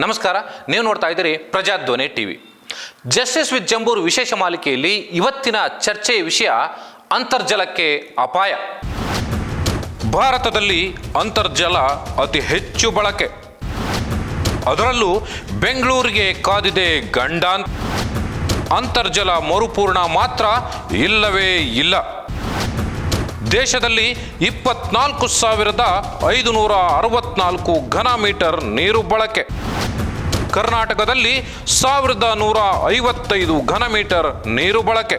ನಮಸ್ಕಾರ, ನೀವು ನೋಡ್ತಾ ಇದ್ದೀರಿ ಪ್ರಜಾಧ್ವನಿ ಟಿವಿ. ಜಸ್ಟಿಸ್ ವಿತ್ ಜಂಬೂರ್ ವಿಶೇಷ ಮಾಲಿಕೆಯಲ್ಲಿ ಇವತ್ತಿನ ಚರ್ಚೆಯ ವಿಷಯ ಅಂತರ್ಜಲಕ್ಕೆ ಅಪಾಯ. ಭಾರತದಲ್ಲಿ ಅಂತರ್ಜಲ ಅತಿ ಹೆಚ್ಚು ಬಳಕೆ, ಅದರಲ್ಲೂ ಬೆಂಗಳೂರಿಗೆ ಕಾದಿದೆ ಗಂಡಾಂತರ. ಅಂತರ್ಜಲ ಮರುಪೂರ್ಣ ಮಾತ್ರ ಇಲ್ಲವೇ ಇಲ್ಲ. ದೇಶದಲ್ಲಿ 24,564 ಘನ ಮೀಟರ್ ನೀರು ಬಳಕೆ. ಕರ್ನಾಟಕದಲ್ಲಿ 1,155 ಘನ ಮೀಟರ್ ನೀರು ಬಳಕೆ.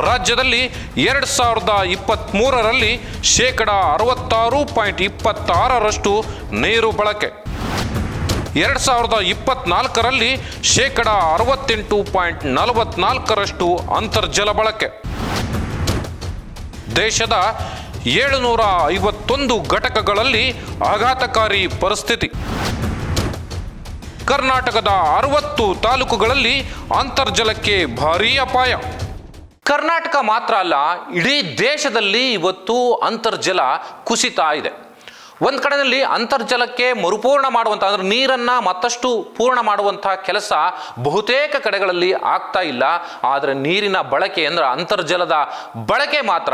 ರಾಜ್ಯದಲ್ಲಿ 2023ರಲ್ಲಿ 66.26% ನೀರು ಬಳಕೆ. 2024ರಲ್ಲಿ 68.44% ಅಂತರ್ಜಲ ಬಳಕೆ. ದೇಶದ 751 ಘಟಕಗಳಲ್ಲಿ ಆಘಾತಕಾರಿ ಪರಿಸ್ಥಿತಿ. ಕರ್ನಾಟಕದ 60 ತಾಲೂಕುಗಳಲ್ಲಿ ಅಂತರ್ಜಲಕ್ಕೆ ಭಾರೀ ಅಪಾಯ. ಕರ್ನಾಟಕ ಮಾತ್ರ ಅಲ್ಲ, ಇಡೀ ದೇಶದಲ್ಲಿ ಇವತ್ತು ಅಂತರ್ಜಲ ಕುಸಿತಾ ಇದೆ. ಒಂದು ಕಡೆಯಲ್ಲಿ ಅಂತರ್ಜಲಕ್ಕೆ ಮರುಪೂರ್ಣ ಮಾಡುವಂಥ, ಅಂದರೆ ನೀರನ್ನು ಮತ್ತಷ್ಟು ಪೂರ್ಣ ಮಾಡುವಂಥ ಕೆಲಸ ಬಹುತೇಕ ಕಡೆಗಳಲ್ಲಿ ಆಗ್ತಾ ಇಲ್ಲ. ಆದರೆ ನೀರಿನ ಬಳಕೆ ಅಂದರೆ ಅಂತರ್ಜಲದ ಬಳಕೆ ಮಾತ್ರ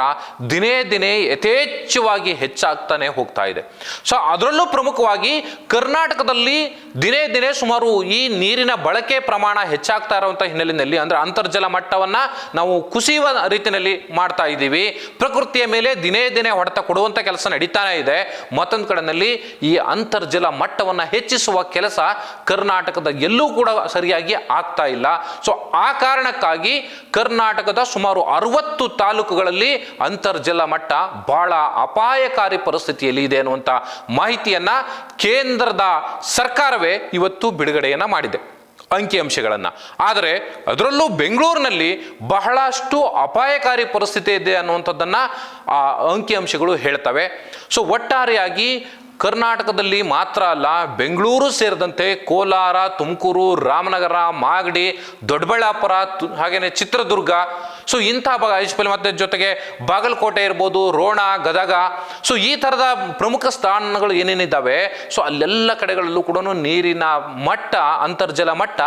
ದಿನೇ ದಿನೇ ಯಥೇಚ್ಛವಾಗಿ ಹೆಚ್ಚಾಗ್ತಾನೆ ಹೋಗ್ತಾ ಇದೆ. ಸೊ ಅದರಲ್ಲೂ ಪ್ರಮುಖವಾಗಿ ಕರ್ನಾಟಕದಲ್ಲಿ ದಿನೇ ದಿನೇ ಸುಮಾರು ಈ ನೀರಿನ ಬಳಕೆ ಪ್ರಮಾಣ ಹೆಚ್ಚಾಗ್ತಾ ಇರುವಂಥ ಹಿನ್ನೆಲೆಯಲ್ಲಿ, ಅಂದರೆ ಅಂತರ್ಜಲ ಮಟ್ಟವನ್ನು ನಾವು ಕುಸಿಯುವ ರೀತಿಯಲ್ಲಿ ಮಾಡ್ತಾ ಇದ್ದೀವಿ. ಪ್ರಕೃತಿಯ ಮೇಲೆ ದಿನೇ ದಿನೇ ಹೊಡೆತ ಕೊಡುವಂಥ ಕೆಲಸ ನಡೀತಾನೆ ಇದೆ. ಮತ್ತೊಂದು ಕಡೆಯಲ್ಲಿ ಈ ಅಂತರ್ಜಲ ಮಟ್ಟವನ್ನು ಹೆಚ್ಚಿಸುವ ಕೆಲಸ ಕರ್ನಾಟಕದ ಎಲ್ಲೂ ಕೂಡ ಸರಿಯಾಗಿ ಆಗ್ತಾ ಇಲ್ಲ. ಸೊ ಆ ಕಾರಣಕ್ಕಾಗಿ ಕರ್ನಾಟಕದ ಸುಮಾರು 60 ತಾಲೂಕುಗಳಲ್ಲಿ ಅಂತರ್ಜಲ ಮಟ್ಟ ಬಹಳ ಅಪಾಯಕಾರಿ ಪರಿಸ್ಥಿತಿಯಲ್ಲಿ ಇದೆ ಅನ್ನುವಂಥ ಮಾಹಿತಿಯನ್ನ ಕೇಂದ್ರದ ಸರ್ಕಾರವೇ ಇವತ್ತು ಬಿಡುಗಡೆಯನ್ನ ಮಾಡಿದೆ, ಅಂಕಿಅಂಶಗಳನ್ನು. ಆದರೆ ಅದರಲ್ಲೂ ಬೆಂಗಳೂರಿನಲ್ಲಿ ಬಹಳಷ್ಟು ಅಪಾಯಕಾರಿ ಪರಿಸ್ಥಿತಿ ಇದೆ ಅನ್ನುವಂಥದ್ದನ್ನು ಆ ಅಂಕಿಅಂಶಗಳು ಹೇಳ್ತವೆ. ಸೊ ಒಟ್ಟಾರೆಯಾಗಿ ಕರ್ನಾಟಕದಲ್ಲಿ ಮಾತ್ರ ಅಲ್ಲ, ಬೆಂಗಳೂರು ಸೇರಿದಂತೆ ಕೋಲಾರ, ತುಮಕೂರು, ರಾಮನಗರ, ಮಾಗಡಿ, ದೊಡ್ಡಬಳ್ಳಾಪುರ, ಹಾಗೆಯೇ ಚಿತ್ರದುರ್ಗ, ಸೊ ಇಂಥ ಮತ್ತೆ ಜೊತೆಗೆ ಬಾಗಲಕೋಟೆ ಇರ್ಬೋದು, ರೋಣ, ಗದಗ, ಸೊ ಈ ಥರದ ಪ್ರಮುಖ ಸ್ಥಾನಗಳು ಏನೇನಿದ್ದಾವೆ, ಸೊ ಅಲ್ಲೆಲ್ಲ ಕಡೆಗಳಲ್ಲೂ ಕೂಡ ನೀರಿನ ಮಟ್ಟ, ಅಂತರ್ಜಲ ಮಟ್ಟ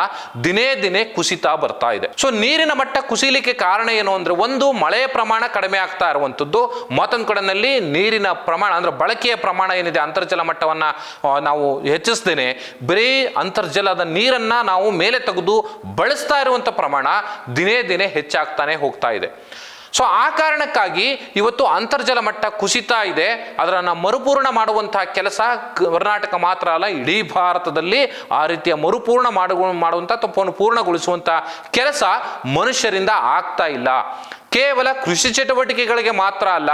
ದಿನೇ ದಿನೇ ಕುಸಿತಾ ಬರ್ತಾ ಇದೆ. ಸೊ ನೀರಿನ ಮಟ್ಟ ಕುಸಿಲಿಕ್ಕೆ ಕಾರಣ ಏನು ಅಂದರೆ, ಒಂದು ಮಳೆಯ ಪ್ರಮಾಣ ಕಡಿಮೆ ಆಗ್ತಾ ಇರುವಂಥದ್ದು, ಮತ್ತೊಂದು ಕಡೆಯಲ್ಲಿ ನೀರಿನ ಪ್ರಮಾಣ ಅಂದರೆ ಬಳಕೆಯ ಪ್ರಮಾಣ ಏನಿದೆ, ಅಂತರ್ಜಲ ಮಟ್ಟವನ್ನು ನಾವು ಹೆಚ್ಚಿಸ್ತೇನೆ, ಬರೀ ಅಂತರ್ಜಲದ ನೀರನ್ನ ನಾವು ಮೇಲೆ ತೆಗೆದು ಬಳಸ್ತಾ ಇರುವಂಥ ಪ್ರಮಾಣ ದಿನೇ ದಿನೇ ಹೆಚ್ಚಾಗ್ತಾನೆ ಹೋಗ್ತಾ ಇದೆ. ಸೊ ಆ ಕಾರಣಕ್ಕಾಗಿ ಇವತ್ತು ಅಂತರ್ಜಲ ಮಟ್ಟ ಕುಸಿತಾ ಇದೆ. ಅದನ್ನು ಮರುಪೂರ್ಣ ಮಾಡುವಂತಹ ಕೆಲಸ ಕರ್ನಾಟಕ ಮಾತ್ರ ಅಲ್ಲ, ಇಡೀ ಭಾರತದಲ್ಲಿ ಆ ರೀತಿಯ ಮರುಪೂರ್ಣ ಮಾಡುವಂಥ ತಪ್ಪನ್ನು ಪೂರ್ಣಗೊಳಿಸುವಂಥ ಕೆಲಸ ಮನುಷ್ಯರಿಂದ ಆಗ್ತಾ ಇಲ್ಲ. ಕೇವಲ ಕೃಷಿ ಚಟುವಟಿಕೆಗಳಿಗೆ ಮಾತ್ರ ಅಲ್ಲ,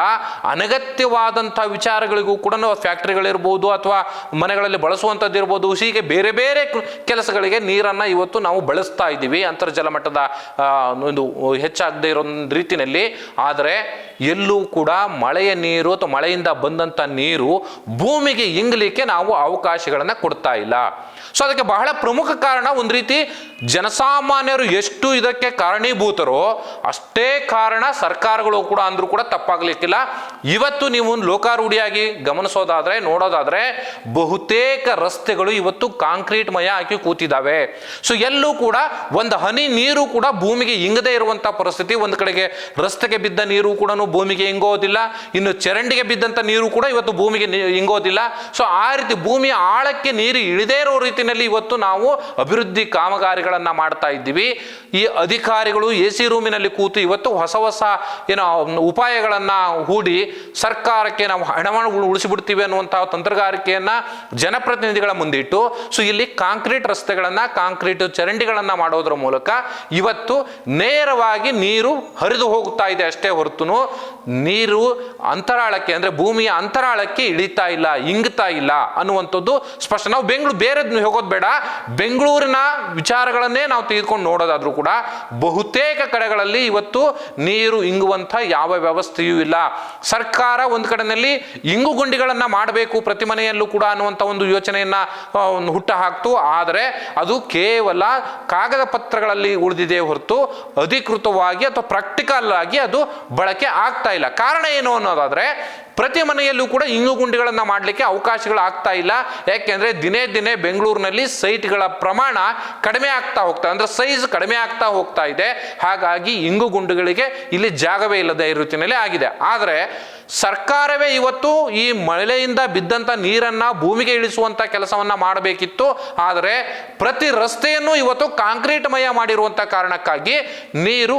ಅನಗತ್ಯವಾದಂಥ ವಿಚಾರಗಳಿಗೂ ಕೂಡ ಫ್ಯಾಕ್ಟ್ರಿಗಳಿರ್ಬೋದು ಅಥವಾ ಮನೆಗಳಲ್ಲಿ ಬಳಸುವಂಥದ್ದು ಇರ್ಬೋದು, ಹೀಗೆ ಬೇರೆ ಬೇರೆ ಕೆಲಸಗಳಿಗೆ ನೀರನ್ನು ಇವತ್ತು ನಾವು ಬಳಸ್ತಾ ಇದ್ದೀವಿ ಅಂತರ್ಜಲ ಮಟ್ಟದ ಒಂದು ಹೆಚ್ಚಾಗದೇ ಇರೋ ರೀತಿಯಲ್ಲಿ. ಆದರೆ ಎಲ್ಲೂ ಕೂಡ ಮಳೆಯ ನೀರು ಅಥವಾ ಮಳೆಯಿಂದ ಬಂದಂಥ ನೀರು ಭೂಮಿಗೆ ಇಂಗಲಿಕ್ಕೆ ನಾವು ಅವಕಾಶಗಳನ್ನು ಕೊಡ್ತಾ ಇಲ್ಲ. ಸೊ ಅದಕ್ಕೆ ಬಹಳ ಪ್ರಮುಖ ಕಾರಣ, ಒಂದು ರೀತಿ ಜನಸಾಮಾನ್ಯರು ಎಷ್ಟು ಇದಕ್ಕೆ ಕಾರಣೀಭೂತರೋ ಅಷ್ಟೇ ಕಾರಣ ಸರ್ಕಾರಗಳು ಕೂಡ ಅಂದ್ರೂ ಕೂಡ ತಪ್ಪಾಗಲಿಕ್ಕಿಲ್ಲ. ಇವತ್ತು ನೀವು ಲೋಕಾರೂಢಿಯಾಗಿ ಗಮನಿಸೋದಾದ್ರೆ, ನೋಡೋದಾದ್ರೆ, ಬಹುತೇಕ ರಸ್ತೆಗಳು ಇವತ್ತು ಕಾಂಕ್ರೀಟ್ ಮಯ ಹಾಕಿ ಕೂತಿದ್ದಾವೆ. ಸೊ ಎಲ್ಲೂ ಕೂಡ ಒಂದು ಹನಿ ನೀರು ಕೂಡ ಭೂಮಿಗೆ ಇಂಗದೇ ಇರುವಂಥ ಪರಿಸ್ಥಿತಿ. ಒಂದು ಕಡೆಗೆ ರಸ್ತೆಗೆ ಬಿದ್ದ ನೀರು ಕೂಡ ಭೂಮಿಗೆ ಇಂಗೋದಿಲ್ಲ, ಇನ್ನು ಚರಂಡಿಗೆ ಬಿದ್ದಂಥ ನೀರು ಕೂಡ ಇವತ್ತು ಭೂಮಿಗೆ ಇಂಗೋದಿಲ್ಲ. ಸೊ ಆ ರೀತಿ ಭೂಮಿಯ ಆಳಕ್ಕೆ ನೀರು ಇಳಿದೇ ಇರೋ ರೀತಿಯಲ್ಲಿ ಇವತ್ತು ನಾವು ಅಭಿವೃದ್ಧಿ ಕಾಮಗಾರಿಗಳನ್ನ ಮಾಡ್ತಾ ಇದ್ದೀವಿ. ಈ ಅಧಿಕಾರಿಗಳು AC ರೂಮಿನಲ್ಲಿ ಕೂತು ಇವತ್ತು ಹೊಸ ಹೊಸ ಏನೋ ಉಪಾಯಗಳನ್ನ ಹೂಡಿ ಸರ್ಕಾರಕ್ಕೆ ನಾವು ಹಣವನ್ನು ಉಳಿಸಿಬಿಡ್ತೀವಿ ಅನ್ನುವಂತಹ ತಂತ್ರಗಾರಿಕೆಯನ್ನ ಜನಪ್ರತಿನಿಧಿಗಳ ಮುಂದಿಟ್ಟು, ಸೊ ಇಲ್ಲಿ ಕಾಂಕ್ರೀಟ್ ರಸ್ತೆಗಳನ್ನ, ಕಾಂಕ್ರೀಟ್ ಚರಂಡಿಗಳನ್ನ ಮಾಡೋದ್ರ ಮೂಲಕ ಇವತ್ತು ನೇರವಾಗಿ ನೀರು ಹರಿದು ಹೋಗ್ತಾ ಇದೆ ಅಷ್ಟೇ ಹೊರತು ನೀರು ಅಂತರಾಳಕ್ಕೆ ಅಂದ್ರೆ ಭೂಮಿಯ ಅಂತರಾಳಕ್ಕೆ ಇಳಿತಾ ಇಲ್ಲ, ಇಂಗ್ತಾ ಇಲ್ಲ ಅನ್ನುವಂಥದ್ದು ಸ್ಪಷ್ಟ. ನಾವು ಬೇರೆ ಹೋಗೋದು ಬೇಡ, ಬೆಂಗಳೂರಿನ ವಿಚಾರಗಳನ್ನೇ ನಾವು ತೆಗೆದುಕೊಂಡು ನೋಡೋದಾದ್ರೂ ಕೂಡ ಬಹುತೇಕ ಕಡೆಗಳಲ್ಲಿ ಇವತ್ತು ನೀರು ಇಂಗುವಂಥ ಯಾವ ವ್ಯವಸ್ಥೆಯೂ ಇಲ್ಲ. ಸರ್ಕಾರ ಒಂದು ಕಡೆಯಲ್ಲಿ ಇಂಗು ಗುಂಡಿಗಳನ್ನ ಮಾಡಬೇಕು ಪ್ರತಿ ಮನೆಯಲ್ಲೂ ಕೂಡ ಅನ್ನುವಂಥ ಒಂದು ಯೋಚನೆಯನ್ನ ಹುಟ್ಟ ಹಾಕ್ತು. ಆದರೆ ಅದು ಕೇವಲ ಕಾಗದ ಪತ್ರಗಳಲ್ಲಿ ಉಳಿದಿದೆ ಹೊರತು ಅಧಿಕೃತವಾಗಿ ಅಥವಾ ಪ್ರಾಕ್ಟಿಕಲ್ ಆಗಿ ಅದು ಬಳಕೆ ಆಗ್ತಾ ಇಲ್ಲ. ಕಾರಣ ಏನು ಅನ್ನೋದಾದ್ರೆ, ಪ್ರತಿ ಮನೆಯಲ್ಲೂ ಕೂಡ ಇಂಗು ಗುಂಡಿಗಳನ್ನು ಮಾಡಲಿಕ್ಕೆ ಅವಕಾಶಗಳು ಆಗ್ತಾ ಇಲ್ಲ. ಯಾಕೆಂದರೆ ದಿನೇ ದಿನೇ ಬೆಂಗಳೂರಿನಲ್ಲಿ ಸೈಟ್ಗಳ ಪ್ರಮಾಣ ಕಡಿಮೆ ಆಗ್ತಾ ಹೋಗ್ತಾ, ಅಂದರೆ ಸೈಜ್ ಕಡಿಮೆ ಆಗ್ತಾ ಹೋಗ್ತಾ ಇದೆ. ಹಾಗಾಗಿ ಇಂಗು ಗುಂಡಿಗಳಿಗೆ ಇಲ್ಲಿ ಜಾಗವೇ ಇಲ್ಲದೆ ರೀತಿಯಲ್ಲಿ ಆಗಿದೆ. ಆದರೆ ಸರ್ಕಾರವೇ ಇವತ್ತು ಈ ಮಳೆಯಿಂದ ಬಿದ್ದಂಥ ನೀರನ್ನು ಭೂಮಿಗೆ ಇಳಿಸುವಂಥ ಕೆಲಸವನ್ನು ಮಾಡಬೇಕಿತ್ತು. ಆದರೆ ಪ್ರತಿ ರಸ್ತೆಯನ್ನು ಇವತ್ತು ಕಾಂಕ್ರೀಟ್ಮಯ ಮಾಡಿರುವಂಥ ಕಾರಣಕ್ಕಾಗಿ ನೀರು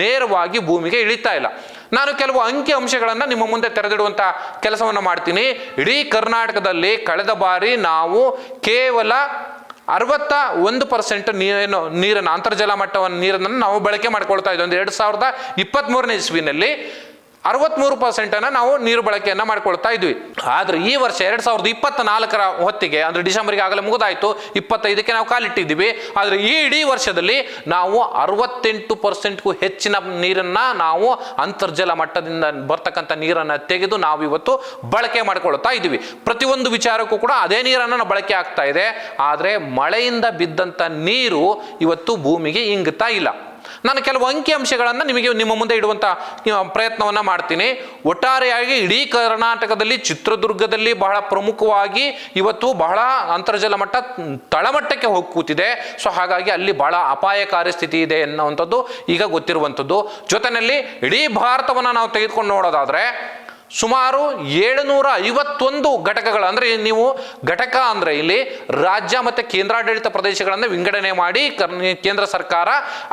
ನೇರವಾಗಿ ಭೂಮಿಗೆ ಇಳಿತಾ ಇಲ್ಲ. ನಾನು ಕೆಲವು ಅಂಕಿ ಅಂಶಗಳನ್ನು ನಿಮ್ಮ ಮುಂದೆ ತೆರೆದಿಡುವಂಥ ಕೆಲಸವನ್ನು ಮಾಡ್ತೀನಿ. ಇಡೀ ಕರ್ನಾಟಕದಲ್ಲಿ ಕಳೆದ ಬಾರಿ ನಾವು ಕೇವಲ 61% ನೀರನ್ನು ಅಂತರ್ಜಲ ಮಟ್ಟವನ್ನು ನೀರನ್ನು ನಾವು ಬಳಕೆ ಮಾಡ್ಕೊಳ್ತಾ ಇದ್ದೀವಿ. 2023ನೇ ಇಸ್ವಿನಲ್ಲಿ 63% ನಾವು ನೀರು ಬಳಕೆಯನ್ನು ಮಾಡ್ಕೊಳ್ತಾ ಇದ್ವಿ. ಆದರೆ ಈ ವರ್ಷ 2024ರ ಹೊತ್ತಿಗೆ, ಅಂದರೆ ಡಿಸೆಂಬರ್ಗೆ ಆಗಲೇ ಮುಗಿದಾಯಿತು, 25ಕ್ಕೆ ನಾವು ಕಾಲಿಟ್ಟಿದ್ದೀವಿ. ಆದರೆ ಈ ಇಡೀ ವರ್ಷದಲ್ಲಿ ನಾವು 68%ಗೂ ಹೆಚ್ಚಿನ ನೀರನ್ನು ನಾವು ಅಂತರ್ಜಲ ಮಟ್ಟದಿಂದ ಬರ್ತಕ್ಕಂಥ ನೀರನ್ನು ತೆಗೆದು ನಾವು ಇವತ್ತು ಬಳಕೆ ಮಾಡ್ಕೊಳ್ತಾ ಇದ್ದೀವಿ. ಪ್ರತಿಯೊಂದು ವಿಚಾರಕ್ಕೂ ಕೂಡ ಅದೇ ನೀರನ್ನು ಬಳಕೆ ಆಗ್ತಾ ಇದೆ. ಆದರೆ ಮಳೆಯಿಂದ ಬಿದ್ದಂಥ ನೀರು ಇವತ್ತು ಭೂಮಿಗೆ ಇಂಗುತ್ತಾ ಇಲ್ಲ. ನಾನು ಕೆಲವು ಅಂಕಿಅಂಶಗಳನ್ನು ನಿಮ್ಮ ಮುಂದೆ ಇಡುವಂಥ ಪ್ರಯತ್ನವನ್ನು ಮಾಡ್ತೀನಿ. ಒಟ್ಟಾರೆಯಾಗಿ ಇಡೀ ಕರ್ನಾಟಕದಲ್ಲಿ ಚಿತ್ರದುರ್ಗದಲ್ಲಿ ಬಹಳ ಪ್ರಮುಖವಾಗಿ ಇವತ್ತು ಬಹಳ ಅಂತರ್ಜಲ ಮಟ್ಟ ತಳಮಟ್ಟಕ್ಕೆ ಹೋಗಿ ಕೂತಿದೆ. ಸೊ ಹಾಗಾಗಿ ಅಲ್ಲಿ ಬಹಳ ಅಪಾಯಕಾರಿ ಸ್ಥಿತಿ ಇದೆ ಎನ್ನುವಂಥದ್ದು ಈಗ ಗೊತ್ತಿರುವಂಥದ್ದು. ಜೊತೆಯಲ್ಲಿ ಇಡೀ ಭಾರತವನ್ನು ನಾವು ತೆಗೆದುಕೊಂಡು ನೋಡೋದಾದರೆ ಸುಮಾರು 751 ಘಟಕಗಳು, ಅಂದರೆ ನೀವು ಘಟಕ ಅಂದರೆ ಇಲ್ಲಿ ರಾಜ್ಯ ಮತ್ತು ಕೇಂದ್ರಾಡಳಿತ ಪ್ರದೇಶಗಳನ್ನು ವಿಂಗಡಣೆ ಮಾಡಿ ಕೇಂದ್ರ ಸರ್ಕಾರ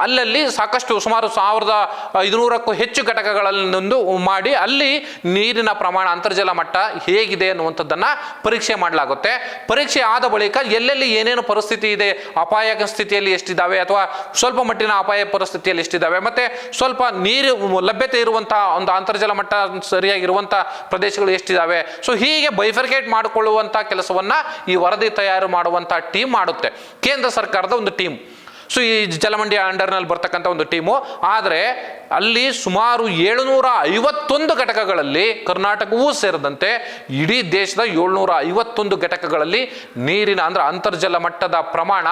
ಅಲ್ಲಲ್ಲಿ ಸಾಕಷ್ಟು ಸುಮಾರು 1500ಕ್ಕೂ ಹೆಚ್ಚು ಘಟಕಗಳನ್ನೊಂದು ಮಾಡಿ ಅಲ್ಲಿ ನೀರಿನ ಪ್ರಮಾಣ ಅಂತರ್ಜಲ ಮಟ್ಟ ಹೇಗಿದೆ ಅನ್ನುವಂಥದ್ದನ್ನು ಪರೀಕ್ಷೆ ಮಾಡಲಾಗುತ್ತೆ. ಪರೀಕ್ಷೆ ಆದ ಬಳಿಕ ಎಲ್ಲೆಲ್ಲಿ ಏನೇನು ಪರಿಸ್ಥಿತಿ ಇದೆ, ಅಪಾಯ ಸ್ಥಿತಿಯಲ್ಲಿ ಎಷ್ಟಿದ್ದಾವೆ ಅಥವಾ ಸ್ವಲ್ಪ ಮಟ್ಟಿನ ಅಪಾಯ ಪರಿಸ್ಥಿತಿಯಲ್ಲಿ ಎಷ್ಟಿದ್ದಾವೆ, ಮತ್ತು ಸ್ವಲ್ಪ ನೀರು ಲಭ್ಯತೆ ಇರುವಂಥ ಒಂದು ಅಂತರ್ಜಲ ಮಟ್ಟ ಸರಿಯಾಗಿರುವಂಥ ಪ್ರದೇಶಗಳು ಎಷ್ಟಿದ್ದಾವೆ, ಸೊ ಹೀಗೆ ಬೈಫರ್ಕೇಟ್ ಮಾಡಿಕೊಳ್ಳುವಂಥ ಕೆಲಸವನ್ನು ಈ ವರದಿ ತಯಾರು ಮಾಡುವಂಥ ಟೀಮ್ ಮಾಡುತ್ತೆ. ಕೇಂದ್ರ ಸರ್ಕಾರದ ಒಂದು ಟೀಮ್. ಸೊ ಈ ಜಲಮಂಡಿ ಅಂಡರ್ನಲ್ಲಿ ಬರ್ತಕ್ಕಂಥ ಒಂದು ಟೀಮು. ಆದರೆ ಅಲ್ಲಿ ಸುಮಾರು 751 ಘಟಕಗಳಲ್ಲಿ ಕರ್ನಾಟಕವೂ ಸೇರಿದಂತೆ ಇಡೀ ದೇಶದ 751 ಘಟಕಗಳಲ್ಲಿ ನೀರಿನ ಅಂದರೆ ಅಂತರ್ಜಲ ಮಟ್ಟದ ಪ್ರಮಾಣ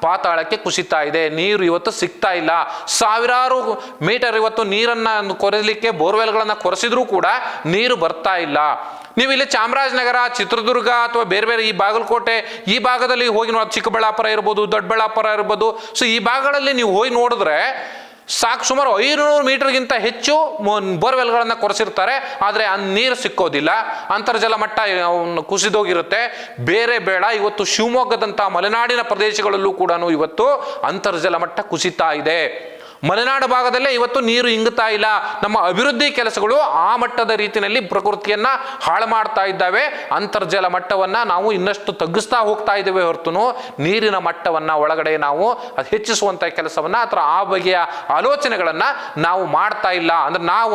ಪಾತಾಳಕ್ಕೆ ಕುಸಿತಾ ಇದೆ. ನೀರು ಇವತ್ತು ಸಿಗ್ತಾ ಇಲ್ಲ. ಸಾವಿರಾರು ಮೀಟರ್ ಇವತ್ತು ನೀರನ್ನು ಕೊರೆಯಲಿಕ್ಕೆ ಬೋರ್ವೆಲ್ಗಳನ್ನು ಕೊರೆಸಿದ್ರೂ ಕೂಡ ನೀರು ಬರ್ತಾ ಇಲ್ಲ. ನೀವು ಇಲ್ಲಿ ಚಾಮರಾಜನಗರ, ಚಿತ್ರದುರ್ಗ ಅಥವಾ ಬೇರೆ ಬೇರೆ ಈ ಬಾಗಲಕೋಟೆ ಈ ಭಾಗದಲ್ಲಿ ಹೋಗಿ ನೋಡಿ, ಚಿಕ್ಕಬಳ್ಳಾಪುರ ಇರ್ಬೋದು, ದೊಡ್ಡಬಳ್ಳಾಪುರ ಇರ್ಬೋದು, ಸೊ ಈ ಭಾಗಗಳಲ್ಲಿ ನೀವು ಹೋಗಿ ನೋಡಿದ್ರೆ ಸುಮಾರು 500 ಮೀಟರ್ಗಿಂತ ಹೆಚ್ಚು ಬೋರ್ವೆಲ್ಗಳನ್ನು ಕೊರೆಸಿರ್ತಾರೆ. ಆದರೆ ಆ ನೀರು ಸಿಕ್ಕೋದಿಲ್ಲ, ಅಂತರ್ಜಲ ಮಟ್ಟ ಕುಸಿದೋಗಿರುತ್ತೆ. ಬೇರೆ ಬೇಡ, ಇವತ್ತು ಶಿವಮೊಗ್ಗದಂಥ ಮಲೆನಾಡಿನ ಪ್ರದೇಶಗಳಲ್ಲೂ ಕೂಡ ಇವತ್ತು ಅಂತರ್ಜಲ ಮಟ್ಟ ಕುಸಿತಾ ಇದೆ. ಮಲೆನಾಡು ಭಾಗದಲ್ಲೇ ಇವತ್ತು ನೀರು ಇಂಗುತ್ತಾ ಇಲ್ಲ. ನಮ್ಮ ಅಭಿವೃದ್ಧಿ ಕೆಲಸಗಳು ಆ ಮಟ್ಟದ ರೀತಿಯಲ್ಲಿ ಪ್ರಕೃತಿಯನ್ನು ಹಾಳು ಮಾಡ್ತಾ ಇದ್ದಾವೆ. ಅಂತರ್ಜಲ ಮಟ್ಟವನ್ನು ನಾವು ಇನ್ನಷ್ಟು ತಗ್ಗಿಸ್ತಾ ಹೋಗ್ತಾ ಇದ್ದೇವೆ ಹೊರತು ನೀರಿನ ಮಟ್ಟವನ್ನು ಒಳಗಡೆ ನಾವು ಹೆಚ್ಚಿಸುವಂಥ ಕೆಲಸವನ್ನು ಅಥವಾ ಆ ಬಗೆಯ ಆಲೋಚನೆಗಳನ್ನು ನಾವು ಮಾಡ್ತಾ ಇಲ್ಲ.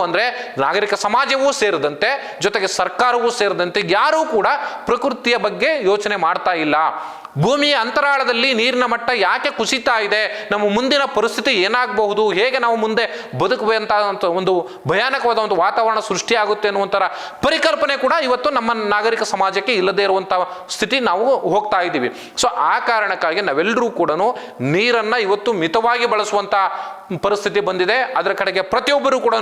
ಅಂದರೆ ನಾಗರಿಕ ಸಮಾಜವೂ ಸೇರಿದಂತೆ, ಜೊತೆಗೆ ಸರ್ಕಾರವೂ ಸೇರಿದಂತೆ ಯಾರೂ ಕೂಡ ಪ್ರಕೃತಿಯ ಬಗ್ಗೆ ಯೋಚನೆ ಮಾಡ್ತಾ ಇಲ್ಲ. ಭೂಮಿಯ ಅಂತರಾಳದಲ್ಲಿ ನೀರಿನ ಮಟ್ಟ ಯಾಕೆ ಕುಸಿತಾ ಇದೆ, ನಮ್ಮ ಮುಂದಿನ ಪರಿಸ್ಥಿತಿ ಏನಾಗಬಹುದು, ಹೇಗೆ ನಾವು ಮುಂದೆ ಬದುಕುವಂಥ ಒಂದು ಭಯಾನಕವಾದ ಒಂದು ವಾತಾವರಣ ಸೃಷ್ಟಿಯಾಗುತ್ತೆ ಅನ್ನುವಂಥರ ಪರಿಕಲ್ಪನೆ ಕೂಡ ಇವತ್ತು ನಮ್ಮ ನಾಗರಿಕ ಸಮಾಜಕ್ಕೆ ಇಲ್ಲದೇ ಇರುವಂಥ ಸ್ಥಿತಿ ನಾವು ಹೋಗ್ತಾ ಇದ್ದೀವಿ. ಸೊ ಆ ಕಾರಣಕ್ಕಾಗಿ ನಾವೆಲ್ಲರೂ ಕೂಡ ನೀರನ್ನು ಇವತ್ತು ಮಿತವಾಗಿ ಬಳಸುವಂಥ ಪರಿಸ್ಥಿತಿ ಬಂದಿದೆ. ಅದರ ಕಡೆಗೆ ಪ್ರತಿಯೊಬ್ಬರೂ ಕೂಡ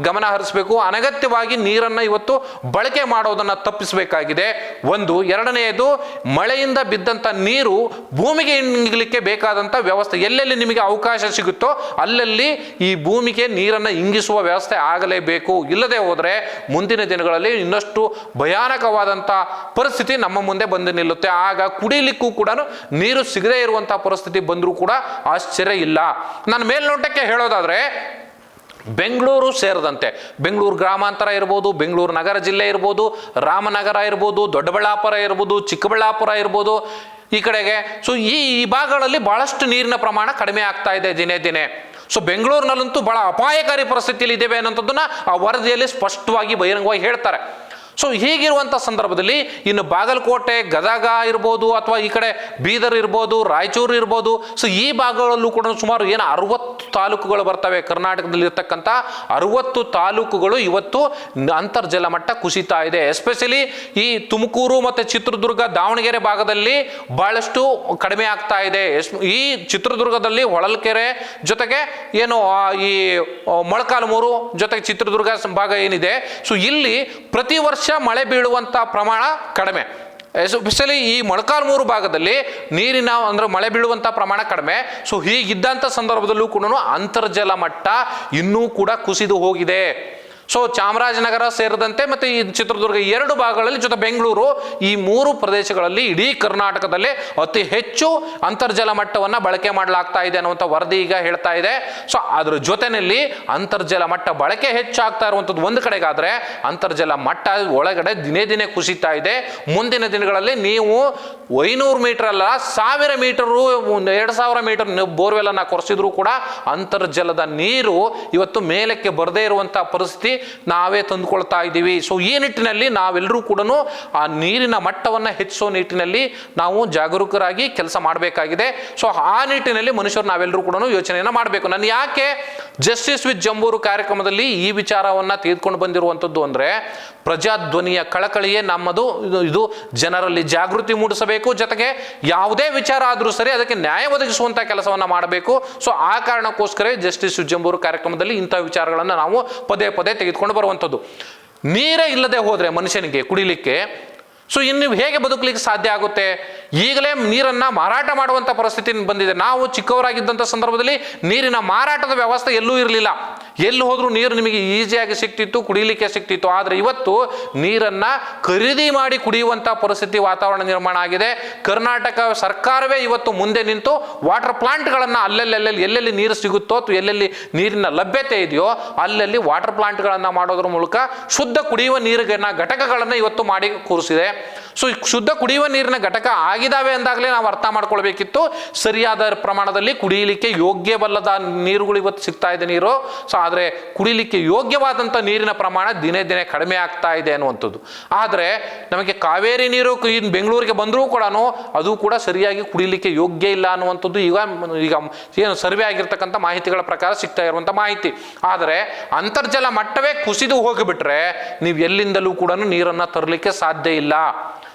ಗಮನ ಹರಿಸಬೇಕು. ಅನಗತ್ಯವಾಗಿ ನೀರನ್ನು ಇವತ್ತು ಬಳಕೆ ಮಾಡೋದನ್ನು ತಪ್ಪಿಸಬೇಕಾಗಿದೆ. ಒಂದು. ಎರಡನೆಯದು, ಮಳೆಯಿಂದ ಬಿದ್ದಂಥ ನೀರು ಭೂಮಿಗೆ ಇಂಗಲಿಕ್ಕೆ ಬೇಕಾದಂಥ ವ್ಯವಸ್ಥೆ ಎಲ್ಲೆಲ್ಲಿ ನಿಮಗೆ ಅವಕಾಶ ಸಿಗುತ್ತೋ ಅಲ್ಲಲ್ಲಿ ಈ ಭೂಮಿಗೆ ನೀರನ್ನು ಇಂಗಿಸುವ ವ್ಯವಸ್ಥೆ ಆಗಲೇಬೇಕು. ಇಲ್ಲದೆ ಹೋದರೆ ಮುಂದಿನ ದಿನಗಳಲ್ಲಿ ಇನ್ನಷ್ಟು ಭಯಾನಕವಾದಂಥ ಪರಿಸ್ಥಿತಿ ನಮ್ಮ ಮುಂದೆ ಬಂದು ನಿಲ್ಲುತ್ತೆ. ಆಗ ಕುಡಿಲಿಕ್ಕೂ ಕೂಡ ನೀರು ಸಿಗದೇ ಇರುವಂಥ ಪರಿಸ್ಥಿತಿ ಬಂದರೂ ಕೂಡ ಆಶ್ಚರ್ಯ ಇಲ್ಲ. ನಾನು ಮೇಲ್ನೋಟಕ್ಕೆ ಹೇಳೋದಾದ್ರೆ ಬೆಂಗಳೂರು ಸೇರಿದಂತೆ ಬೆಂಗಳೂರು ಗ್ರಾಮಾಂತರ ಇರ್ಬೋದು, ಬೆಂಗಳೂರು ನಗರ ಜಿಲ್ಲೆ ಇರ್ಬೋದು, ರಾಮನಗರ ಇರ್ಬೋದು, ದೊಡ್ಡಬಳ್ಳಾಪುರ ಇರ್ಬೋದು, ಚಿಕ್ಕಬಳ್ಳಾಪುರ ಇರ್ಬೋದು, ಈ ಕಡೆಗೆ ಸೊ ಈ ಭಾಗಗಳಲ್ಲಿ ಬಹಳಷ್ಟು ನೀರಿನ ಪ್ರಮಾಣ ಕಡಿಮೆ ಆಗ್ತಾ ಇದೆ ದಿನೇ ದಿನೇ. ಸೊ ಬೆಂಗಳೂರಿನಲ್ಲಂತೂ ಬಹಳ ಅಪಾಯಕಾರಿ ಪರಿಸ್ಥಿತಿಯಲ್ಲಿ ಇದ್ದೇವೆ ಅನ್ನೋಂಥದ್ದನ್ನ ಆ ವರದಿಯಲ್ಲಿ ಸ್ಪಷ್ಟವಾಗಿ ಬಹಿರಂಗವಾಗಿ ಹೇಳ್ತಾರೆ. ಸೊ ಹೀಗಿರುವಂಥ ಸಂದರ್ಭದಲ್ಲಿ ಇನ್ನು ಬಾಗಲಕೋಟೆ, ಗದಗ ಇರ್ಬೋದು, ಅಥವಾ ಈ ಕಡೆ ಬೀದರ್ ಇರ್ಬೋದು, ರಾಯಚೂರು ಇರ್ಬೋದು, ಸೊ ಈ ಭಾಗಗಳಲ್ಲೂ ಕೂಡ ಸುಮಾರು 60 ತಾಲೂಕುಗಳು ಬರ್ತವೆ. ಕರ್ನಾಟಕದಲ್ಲಿ ಇರ್ತಕ್ಕಂಥ 60 ತಾಲೂಕುಗಳು ಇವತ್ತು ಅಂತರ್ಜಲ ಮಟ್ಟ ಕುಸಿತಾ ಇದೆ. ಎಸ್ಪೆಷಲಿ ಈ ತುಮಕೂರು ಮತ್ತು ಚಿತ್ರದುರ್ಗ, ದಾವಣಗೆರೆ ಭಾಗದಲ್ಲಿ ಬಹಳಷ್ಟು ಕಡಿಮೆ ಆಗ್ತಾ ಇದೆ. ಈ ಚಿತ್ರದುರ್ಗದಲ್ಲಿ ಹೊಳಲ್ಕೆರೆ ಜೊತೆಗೆ ಏನು ಈ ಮೊಳಕಾಲ್ಮೂರು ಜೊತೆಗೆ ಚಿತ್ರದುರ್ಗ ಭಾಗ ಏನಿದೆ, ಸೊ ಇಲ್ಲಿ ಪ್ರತಿ ವರ್ಷ ಮಳೆ ಬೀಳುವಂತ ಪ್ರಮಾಣ ಕಡಿಮೆ. ಎಸ್ಪೆಷಲಿ ಈ ಮೊಳಕಾಲ್ಮೂರು ಭಾಗದಲ್ಲಿ ನೀರಿನ ಅಂದ್ರೆ ಮಳೆ ಬೀಳುವಂತ ಪ್ರಮಾಣ ಕಡಿಮೆ. ಸೊ ಹೀಗಿದ್ದಂಥ ಸಂದರ್ಭದಲ್ಲೂ ಕೂಡ ಅಂತರ್ಜಲ ಮಟ್ಟ ಇನ್ನೂ ಕೂಡ ಕುಸಿದು ಹೋಗಿದೆ. ಸೊ ಚಾಮರಾಜನಗರ ಸೇರಿದಂತೆ ಮತ್ತೆ ಈ ಚಿತ್ರದುರ್ಗ 2 ಭಾಗಗಳಲ್ಲಿ ಜೊತೆ ಬೆಂಗಳೂರು, ಈ 3 ಪ್ರದೇಶಗಳಲ್ಲಿ ಇಡೀ ಕರ್ನಾಟಕದಲ್ಲಿ ಅತಿ ಹೆಚ್ಚು ಅಂತರ್ಜಲ ಮಟ್ಟವನ್ನು ಬಳಕೆ ಮಾಡಲಾಗ್ತಾ ಇದೆ ಅನ್ನುವಂಥ ವರದಿ ಈಗ ಹೇಳ್ತಾ ಇದೆ. ಸೊ ಅದ್ರ ಜೊತೆಯಲ್ಲಿ ಅಂತರ್ಜಲ ಮಟ್ಟ ಬಳಕೆ ಹೆಚ್ಚಾಗ್ತಾ ಇರುವಂಥದ್ದು ಒಂದು ಕಡೆಗಾದ್ರೆ, ಅಂತರ್ಜಲ ಮಟ್ಟ ಒಳಗಡೆ ದಿನೇ ದಿನೇ ಕುಸಿತಾ ಇದೆ. ಮುಂದಿನ ದಿನಗಳಲ್ಲಿ ನೀವು 500 ಮೀಟರ್ ಅಲ್ಲ 1000 ಮೀಟರು 2000 ಮೀಟರ್ ಬೋರ್ವೆಲ್ ಅನ್ನ ಕೊರೆಸಿದ್ರು ಕೂಡ ಅಂತರ್ಜಲದ ನೀರು ಇವತ್ತು ಮೇಲಕ್ಕೆ ಬರದೇ ಇರುವಂತ ಪರಿಸ್ಥಿತಿ ನಾವೇ ತಂದುಕೊಳ್ತಾ ಇದ್ದೀವಿ. ಸೊ ಈ ನಿಟ್ಟಿನಲ್ಲಿ ನಾವೆಲ್ಲರೂ ಕೂಡ ಆ ನೀರಿನ ಮಟ್ಟವನ್ನು ಹೆಚ್ಚಿಸೋ ನಿಟ್ಟಿನಲ್ಲಿ ನಾವು ಜಾಗರೂಕರಾಗಿ ಕೆಲಸ ಮಾಡಬೇಕಾಗಿದೆ. ಸೊ ಆ ನಿಟ್ಟಿನಲ್ಲಿ ಮನುಷ್ಯರು ನಾವೆಲ್ಲರೂ ಕೂಡ ಯೋಚನೆಯನ್ನು ಮಾಡಬೇಕು. ನಾನು ಯಾಕೆ ಜಸ್ಟಿಸ್ ವಿತ್ ಜಂಬೂರು ಕಾರ್ಯಕ್ರಮದಲ್ಲಿ ಈ ವಿಚಾರವನ್ನು ತೆಗೆದುಕೊಂಡು ಬಂದಿರುವಂಥದ್ದು ಅಂದರೆ, ಪ್ರಜಾಧ್ವನಿಯ ಕಳಕಳಿಯೇ ನಮ್ಮದು. ಇದು ಜನರಲ್ಲಿ ಜಾಗೃತಿ ಮೂಡಿಸಬೇಕು, ಜೊತೆಗೆ ಯಾವುದೇ ವಿಚಾರ ಆದರೂ ಸರಿ ಅದಕ್ಕೆ ನ್ಯಾಯ ಒದಗಿಸುವಂಥ ಕೆಲಸವನ್ನು ಮಾಡಬೇಕು. ಸೊ ಆ ಕಾರಣಕ್ಕೋಸ್ಕರ ಜಸ್ಟಿಸ್ ವಿತ್ ಜಂಬೂರು ಕಾರ್ಯಕ್ರಮದಲ್ಲಿ ಇಂಥ ವಿಚಾರಗಳನ್ನು ನಾವು ಪದೇ ಪದೇ ತೆಗೆದುಕೊಂಡು ಬರುವಂಥದ್ದು. ನೀರೇ ಇಲ್ಲದೆ ಹೋದರೆ ಮನುಷ್ಯನಿಗೆ ಕುಡಿಲಿಕ್ಕೆ, ಸೊ ಇನ್ನು ಹೇಗೆ ಬದುಕಲಿಕ್ಕೆ ಸಾಧ್ಯ ಆಗುತ್ತೆ? ಈಗಲೇ ನೀರನ್ನು ಮಾರಾಟ ಮಾಡುವಂಥ ಪರಿಸ್ಥಿತಿ ಬಂದಿದೆ. ನಾವು ಚಿಕ್ಕವರಾಗಿದ್ದಂಥ ಸಂದರ್ಭದಲ್ಲಿ ನೀರಿನ ಮಾರಾಟದ ವ್ಯವಸ್ಥೆ ಎಲ್ಲೂ ಇರಲಿಲ್ಲ. ಎಲ್ಲಿ ಹೋದರೂ ನೀರು ನಿಮಗೆ ಈಸಿಯಾಗಿ ಸಿಗ್ತಿತ್ತು, ಕುಡಿಯಲಿಕ್ಕೆ ಸಿಗ್ತಿತ್ತು. ಆದರೆ ಇವತ್ತು ನೀರನ್ನು ಖರೀದಿ ಮಾಡಿ ಕುಡಿಯುವಂಥ ಪರಿಸ್ಥಿತಿ ವಾತಾವರಣ ನಿರ್ಮಾಣ ಆಗಿದೆ. ಕರ್ನಾಟಕ ಸರ್ಕಾರವೇ ಇವತ್ತು ಮುಂದೆ ನಿಂತು ವಾಟರ್ ಪ್ಲಾಂಟ್ಗಳನ್ನು ಎಲ್ಲೆಲ್ಲಿ ನೀರು ಸಿಗುತ್ತೋ ಅಥವಾ ಎಲ್ಲೆಲ್ಲಿ ನೀರಿನ ಲಭ್ಯತೆ ಇದೆಯೋ ಅಲ್ಲಲ್ಲಿ ವಾಟರ್ ಪ್ಲಾಂಟ್ಗಳನ್ನು ಮಾಡೋದ್ರ ಮೂಲಕ ಶುದ್ಧ ಕುಡಿಯುವ ನೀರಿನ ಘಟಕಗಳನ್ನು ಇವತ್ತು ಮಾಡಿ ಕೂರಿಸಿದೆ. ಸೊ ಶುದ್ಧ ಕುಡಿಯುವ ನೀರಿನ ಘಟಕ ಆಗಿದ್ದಾವೆ ಅಂದಾಗಲೇ ನಾವು ಅರ್ಥ ಮಾಡ್ಕೊಳ್ಬೇಕಿತ್ತು, ಸರಿಯಾದ ಪ್ರಮಾಣದಲ್ಲಿ ಕುಡಿಯಲಿಕ್ಕೆ ಯೋಗ್ಯವಲ್ಲದ ನೀರುಗಳು ಇವತ್ತು ಸಿಗ್ತಾ ಇದೆ ನೀರು. ಸೊ ಆದರೆ ಕುಡಿಲಿಕ್ಕೆ ಯೋಗ್ಯವಾದಂಥ ನೀರಿನ ಪ್ರಮಾಣ ದಿನೇ ದಿನೇ ಕಡಿಮೆ ಆಗ್ತಾ ಇದೆ ಅನ್ನುವಂಥದ್ದು. ಆದರೆ ನಮಗೆ ಕಾವೇರಿ ನೀರು ಬೆಂಗಳೂರಿಗೆ ಬಂದರೂ ಕೂಡ ಅದು ಕೂಡ ಸರಿಯಾಗಿ ಕುಡಿಲಿಕ್ಕೆ ಯೋಗ್ಯ ಇಲ್ಲ ಅನ್ನುವಂಥದ್ದು ಈಗ ಏನು ಸರ್ವೆ ಆಗಿರ್ತಕ್ಕಂಥ ಮಾಹಿತಿಗಳ ಪ್ರಕಾರ ಸಿಗ್ತಾ ಇರುವಂಥ ಮಾಹಿತಿ. ಆದರೆ ಅಂತರ್ಜಲ ಮಟ್ಟವೇ ಕುಸಿದು ಹೋಗಿಬಿಟ್ರೆ ನೀವು ಎಲ್ಲಿಂದಲೂ ಕೂಡ ನೀರನ್ನು ತರಲಿಕ್ಕೆ ಸಾಧ್ಯ ಇಲ್ಲ.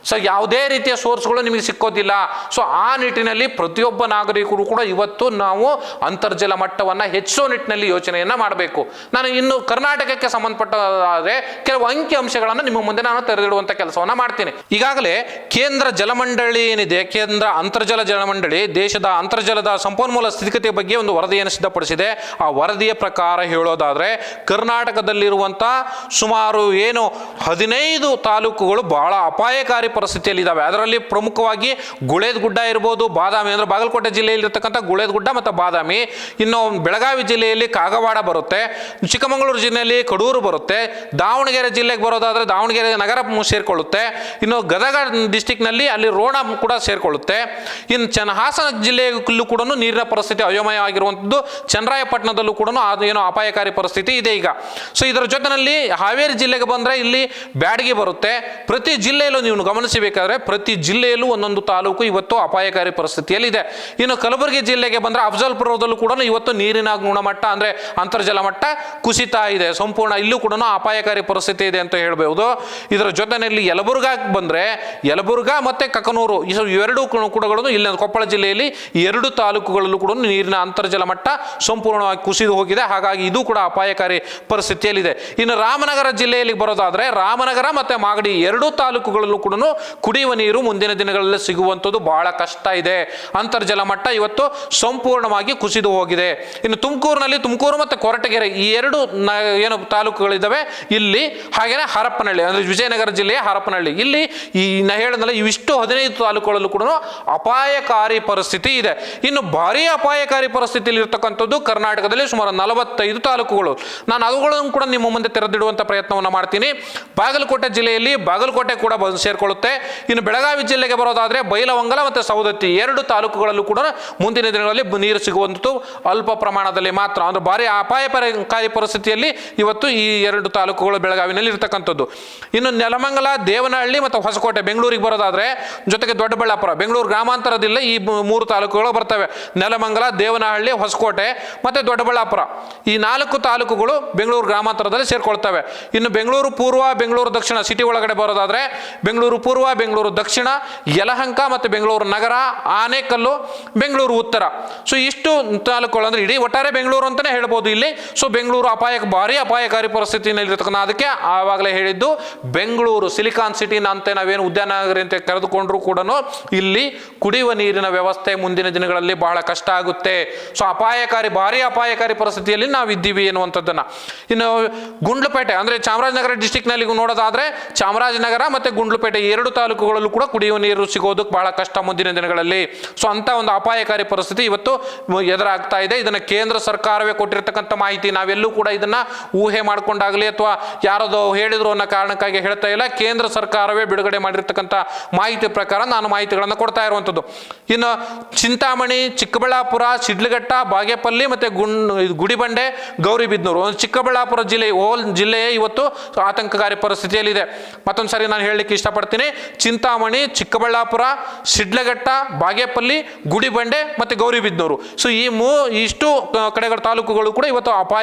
ಸೊ ಯಾವುದೇ ರೀತಿಯ ಸೋರ್ಸ್ಗಳು ನಿಮಗೆ ಸಿಕ್ಕೋದಿಲ್ಲ. ಸೊ ಆ ನಿಟ್ಟಿನಲ್ಲಿ ಪ್ರತಿಯೊಬ್ಬ ನಾಗರಿಕರು ಕೂಡ ಇವತ್ತು ನಾವು ಅಂತರ್ಜಲ ಮಟ್ಟವನ್ನು ಹೆಚ್ಚಿಸೋ ನಿಟ್ಟಿನಲ್ಲಿ ಯೋಚನೆಯನ್ನು ಮಾಡಬೇಕು. ನಾನು ಇನ್ನು ಕರ್ನಾಟಕಕ್ಕೆ ಸಂಬಂಧಪಟ್ಟಾದರೆ ಕೆಲವು ಅಂಕಿ ಅಂಶಗಳನ್ನು ನಿಮ್ಮ ಮುಂದೆ ನಾನು ತೆರೆದಿಡುವಂಥ ಕೆಲಸವನ್ನು ಮಾಡ್ತೀನಿ. ಈಗಾಗಲೇ ಕೇಂದ್ರ ಜಲಮಂಡಳಿ ಏನಿದೆ, ಕೇಂದ್ರ ಅಂತರ್ಜಲ ಜಲಮಂಡಳಿ ದೇಶದ ಅಂತರ್ಜಲದ ಸಂಪನ್ಮೂಲ ಸ್ಥಿತಿಗತಿಯ ಬಗ್ಗೆ ಒಂದು ವರದಿಯನ್ನು ಸಿದ್ಧಪಡಿಸಿದೆ. ಆ ವರದಿಯ ಪ್ರಕಾರ ಹೇಳೋದಾದರೆ ಕರ್ನಾಟಕದಲ್ಲಿರುವಂಥ ಸುಮಾರು 15 ತಾಲೂಕುಗಳು ಬಹಳ ಅಪಾಯಕಾರಿ ಪರಿಸ್ಥಿತಿಯಲ್ಲಿದ್ದಾವೆ. ಅದರಲ್ಲಿ ಪ್ರಮುಖವಾಗಿ ಗುಳೇದಗುಡ್ಡ ಇರ್ಬೋದು, ಬಾದಾಮಿ ಅಂದರೆ ಬಾಗಲಕೋಟೆ ಜಿಲ್ಲೆಯಲ್ಲಿರ್ತಕ್ಕಂಥ ಗುಳೇದಗುಡ್ಡ ಮತ್ತು ಬಾದಾಮಿ, ಇನ್ನು ಬೆಳಗಾವಿ ಜಿಲ್ಲೆಯಲ್ಲಿ ಕಾಗವಾಡ ಬರುತ್ತೆ, ಚಿಕ್ಕಮಗಳೂರು ಜಿಲ್ಲೆಯಲ್ಲಿ ಕಡೂರು ಬರುತ್ತೆ, ದಾವಣಗೆರೆ ಜಿಲ್ಲೆಗೆ ಬರೋದಾದರೆ ದಾವಣಗೆರೆ ನಗರ ಸೇರಿಕೊಳ್ಳುತ್ತೆ, ಇನ್ನು ಗದಗ ಡಿಸ್ಟಿಕ್ನಲ್ಲಿ ಅಲ್ಲಿ ರೋಣ ಕೂಡ ಸೇರಿಕೊಳ್ಳುತ್ತೆ, ಇನ್ನು ಹಾಸನ ಜಿಲ್ಲೆಯಲ್ಲೂ ಕೂಡ ನೀರಿನ ಪರಿಸ್ಥಿತಿ ಅಯೋಮಯ ಆಗಿರುವಂಥದ್ದು, ಚನ್ನರಾಯಪಟ್ಟಣದಲ್ಲೂ ಕೂಡ ಅದು ಅಪಾಯಕಾರಿ ಪರಿಸ್ಥಿತಿ ಇದೆ ಈಗ. ಸೊ ಇದರ ಜೊತೆಯಲ್ಲಿ ಹಾವೇರಿ ಜಿಲ್ಲೆಗೆ ಬಂದರೆ ಇಲ್ಲಿ ಬ್ಯಾಡಗಿ ಬರುತ್ತೆ. ಪ್ರತಿ ಜಿಲ್ಲೆಯಲ್ಲೂ ನೀವು ಗಮನಿಸಬೇಕಾದ್ರೆ ಪ್ರತಿ ಜಿಲ್ಲೆಯಲ್ಲೂ ಒಂದೊಂದು ತಾಲೂಕು ಇವತ್ತು ಅಪಾಯಕಾರಿ ಪರಿಸ್ಥಿತಿಯಲ್ಲಿದೆ. ಇನ್ನು ಕಲಬುರಗಿ ಜಿಲ್ಲೆಗೆ ಬಂದರೆ ಅಫಜಲ್ಪುರದಲ್ಲೂ ಕೂಡ ಇವತ್ತು ನೀರಿನ ಗುಣಮಟ್ಟ ಅಂದರೆ ಅಂತರ್ಜಲ ಮಟ್ಟ ಕುಸಿತಾ ಇದೆ ಸಂಪೂರ್ಣ. ಇಲ್ಲೂ ಕೂಡ ಅಪಾಯಕಾರಿ ಪರಿಸ್ಥಿತಿ ಇದೆ ಅಂತ ಹೇಳ್ಬೋದು. ಇದರ ಜೊತೆಯಲ್ಲಿ ಯಲಬುರ್ಗಾಗೆ ಬಂದರೆ ಯಲಬುರ್ಗಾ ಮತ್ತು ಕಕನೂರು ಇವೆರಡೂ ಕೂಡ ಇಲ್ಲಿ ಕೊಪ್ಪಳ ಜಿಲ್ಲೆಯಲ್ಲಿ 2 ತಾಲೂಕುಗಳಲ್ಲೂ ಕೂಡ ನೀರಿನ ಅಂತರ್ಜಲ ಮಟ್ಟ ಸಂಪೂರ್ಣವಾಗಿ ಕುಸಿದು ಹೋಗಿದೆ. ಹಾಗಾಗಿ ಇದು ಕೂಡ ಅಪಾಯಕಾರಿ ಪರಿಸ್ಥಿತಿಯಲ್ಲಿದೆ. ಇನ್ನು ರಾಮನಗರ ಜಿಲ್ಲೆಯಲ್ಲಿ ಬರೋದಾದರೆ ರಾಮನಗರ ಮತ್ತು ಮಾಗಡಿ 2 ತಾಲೂಕುಗಳಲ್ಲೂ ಕೂಡ ಕುಡಿಯುವ ನೀರು ಮುಂದಿನ ದಿನಗಳಲ್ಲಿ ಸಿಗುವಂಥದ್ದು ಬಹಳ ಕಷ್ಟ ಇದೆ. ಅಂತರ್ಜಲ ಮಟ್ಟ ಇವತ್ತು ಸಂಪೂರ್ಣವಾಗಿ ಕುಸಿದು ಹೋಗಿದೆ. ಇನ್ನು ತುಮಕೂರು ಮತ್ತು ಕೊರಟಗೆರೆ ಈ 2 ತಾಲೂಕುಗಳಿದ್ದಾವೆ ಇಲ್ಲಿ. ಹಾಗೇನೆ ಹರಪನಹಳ್ಳಿ ಅಂದರೆ ವಿಜಯನಗರ ಜಿಲ್ಲೆಯ ಹರಪನಹಳ್ಳಿ ಇಲ್ಲಿ ಹೇಳಿದ್ನಲ್ಲ ಇವಿಷ್ಟು 15 ತಾಲೂಕುಗಳಲ್ಲೂ ಕೂಡ ಅಪಾಯಕಾರಿ ಪರಿಸ್ಥಿತಿ ಇದೆ. ಇನ್ನು ಭಾರಿ ಅಪಾಯಕಾರಿ ಪರಿಸ್ಥಿತಿಯಲ್ಲಿ ಇರ್ತಕ್ಕಂಥದ್ದು ಕರ್ನಾಟಕದಲ್ಲಿ ಸುಮಾರು 45 ತಾಲೂಕುಗಳು. ನಾನು ಅವುಗಳನ್ನು ಕೂಡ ನಿಮ್ಮ ಮುಂದೆ ತೆರೆದಿಡುವಂಥ ಪ್ರಯತ್ನವನ್ನು ಮಾಡ್ತೀನಿ. ಬಾಗಲಕೋಟೆ ಜಿಲ್ಲೆಯಲ್ಲಿ ಬಾಗಲಕೋಟೆ ಕೂಡ ಸೇರಿಕೊಳ್ಳುತ್ತೆ. ಇನ್ನು ಬೆಳಗಾವಿ ಜಿಲ್ಲೆಗೆ ಬರೋದಾದರೆ ಬೈಲಹೊಂಗಲ ಮತ್ತು ಸವದತ್ತಿ 2 ತಾಲೂಕುಗಳಲ್ಲೂ ಕೂಡ ಮುಂದಿನ ದಿನಗಳಲ್ಲಿ ನೀರು ಸಿಗುವಂಥದ್ದು ಅಲ್ಪ ಪ್ರಮಾಣದಲ್ಲಿ ಮಾತ್ರ. ಅಂದರೆ ಭಾರಿ ಅಪಾಯಕಾರಿ ಪರಿಸ್ಥಿತಿಯಲ್ಲಿ ಇವತ್ತು ಈ 2 ತಾಲೂಕುಗಳು ಬೆಳಗಾವಿನಲ್ಲಿ ಇರತಕ್ಕಂಥದ್ದು. ಇನ್ನು ನೆಲಮಂಗಲ, ದೇವನಹಳ್ಳಿ ಮತ್ತು ಹೊಸಕೋಟೆ ಬೆಂಗಳೂರಿಗೆ ಬರೋದಾದರೆ, ಜೊತೆಗೆ ದೊಡ್ಡಬಳ್ಳಾಪುರ, ಬೆಂಗಳೂರು ಗ್ರಾಮಾಂತರದಿಂದ ಈ 3 ತಾಲೂಕುಗಳು ಬರ್ತವೆ. ನೆಲಮಂಗಲ, ದೇವನಹಳ್ಳಿ, ಹೊಸಕೋಟೆ ಮತ್ತು ದೊಡ್ಡಬಳ್ಳಾಪುರ ಈ 4 ತಾಲೂಕುಗಳು ಬೆಂಗಳೂರು ಗ್ರಾಮಾಂತರದಲ್ಲಿ ಸೇರ್ಕೊಳ್ತವೆ. ಇನ್ನು ಬೆಂಗಳೂರು ಪೂರ್ವ, ಬೆಂಗಳೂರು ದಕ್ಷಿಣ ಸಿಟಿ ಒಳಗಡೆ ಬರೋದಾದರೆ ಬೆಂಗಳೂರು ಪೂರ್ವ, ಬೆಂಗಳೂರು ದಕ್ಷಿಣ, ಯಲಹಂಕ ಮತ್ತು ಬೆಂಗಳೂರು ನಗರ, ಆನೇಕಲ್ಲು, ಬೆಂಗಳೂರು ಉತ್ತರ. ಸೊ ಇಷ್ಟು ತಾಲೂಕುಗಳು ಅಂದರೆ ಇಡೀ ಒಟ್ಟಾರೆ ಬೆಂಗಳೂರು ಅಂತಲೇ ಹೇಳ್ಬೋದು ಇಲ್ಲಿ. ಸೊ ಬೆಂಗಳೂರು ಭಾರಿ ಅಪಾಯಕಾರಿ ಪರಿಸ್ಥಿತಿಯಲ್ಲಿ ಇರತಕ್ಕಂಥ, ಅದಕ್ಕೆ ಆವಾಗಲೇ ಹೇಳಿದ್ದು ಬೆಂಗಳೂರು ಸಿಲಿಕಾನ್ ಸಿಟಿ ಅಂತ ನಾವೇನು ಉದ್ಯಾನ ನಗರಿ ಅಂತ ಕರೆದುಕೊಂಡ್ರೂ ಕೂಡ ಇಲ್ಲಿ ಕುಡಿಯುವ ನೀರಿನ ವ್ಯವಸ್ಥೆ ಮುಂದಿನ ದಿನಗಳಲ್ಲಿ ಬಹಳ ಕಷ್ಟ ಆಗುತ್ತೆ. ಸೊ ಭಾರಿ ಅಪಾಯಕಾರಿ ಪರಿಸ್ಥಿತಿಯಲ್ಲಿ ನಾವಿದ್ದೀವಿ ಎನ್ನುವಂಥದ್ದನ್ನು. ಇನ್ನು ಗುಂಡ್ಲುಪೇಟೆ ಅಂದರೆ ಚಾಮರಾಜನಗರ ಡಿಸ್ಟಿಕ್ನಲ್ಲಿ ನೋಡೋದಾದರೆ ಚಾಮರಾಜನಗರ ಮತ್ತು ಗುಂಡ್ಲುಪೇಟೆ 2 ತಾಲೂಕುಗಳಲ್ಲೂ ಕೂಡ ಕುಡಿಯುವ ನೀರು ಸಿಗೋದಕ್ಕೆ ಬಹಳ ಕಷ್ಟ ಮುಂದಿನ ದಿನಗಳಲ್ಲಿ. ಸೊ ಅಂಥ ಒಂದು ಅಪಾಯಕಾರಿ ಪರಿಸ್ಥಿತಿ ಇವತ್ತು ಎದುರಾಗ್ತಾ ಇದೆ. ಇದನ್ನು ಕೇಂದ್ರ ಸರ್ಕಾರವೇ ಕೊಟ್ಟಿರ್ತಕ್ಕಂಥ ಮಾಹಿತಿ. ನಾವೆಲ್ಲೂ ಕೂಡ ಇದನ್ನು ಊಹೆ ಮಾಡ್ಕೊಂಡಾಗಲಿ ಅಥವಾ ಯಾರದೋ ಹೇಳಿದ್ರು ಅನ್ನೋ ಕಾರಣಕ್ಕಾಗಿ ಹೇಳ್ತಾ ಇಲ್ಲ. ಕೇಂದ್ರ ಸರ್ಕಾರವೇ ಬಿಡುಗಡೆ ಮಾಡಿರ್ತಕ್ಕಂಥ ಮಾಹಿತಿ ಪ್ರಕಾರ ನಾನು ಮಾಹಿತಿಗಳನ್ನು ಕೊಡ್ತಾ ಇರುವಂಥದ್ದು. ಇನ್ನು ಚಿಂತಾಮಣಿ, ಚಿಕ್ಕಬಳ್ಳಾಪುರ, ಶಿಡ್ಲಘಟ್ಟ, ಬಾಗೇಪಲ್ಲಿ ಮತ್ತು ಗುಡಿಬಂಡೆ, ಗೌರಿಬಿದನೂರು, ಚಿಕ್ಕಬಳ್ಳಾಪುರ ಜಿಲ್ಲೆಯೇ ಇವತ್ತು ಆತಂಕಕಾರಿ ಪರಿಸ್ಥಿತಿಯಲ್ಲಿದೆ. ಮತ್ತೊಂದು ಸಾರಿ ನಾನು ಹೇಳಲಿಕ್ಕೆ ಇಷ್ಟಪಡ್ತೀನಿ, ಚಿಂತಾಮಣಿ, ಚಿಕ್ಕಬಳ್ಳಾಪುರ, ಶಿಡ್ಲಘಟ್ಟ, ಬಾಗೇಪಲ್ಲಿ, ಗುಡಿಬಂಡೆ ಮತ್ತು ಗೌರಿಬಿದನೂರು. ಸೊ ಇಷ್ಟು ಕಡೆಗಳ ತಾಲೂಕುಗಳು ಕೂಡ ಇವತ್ತು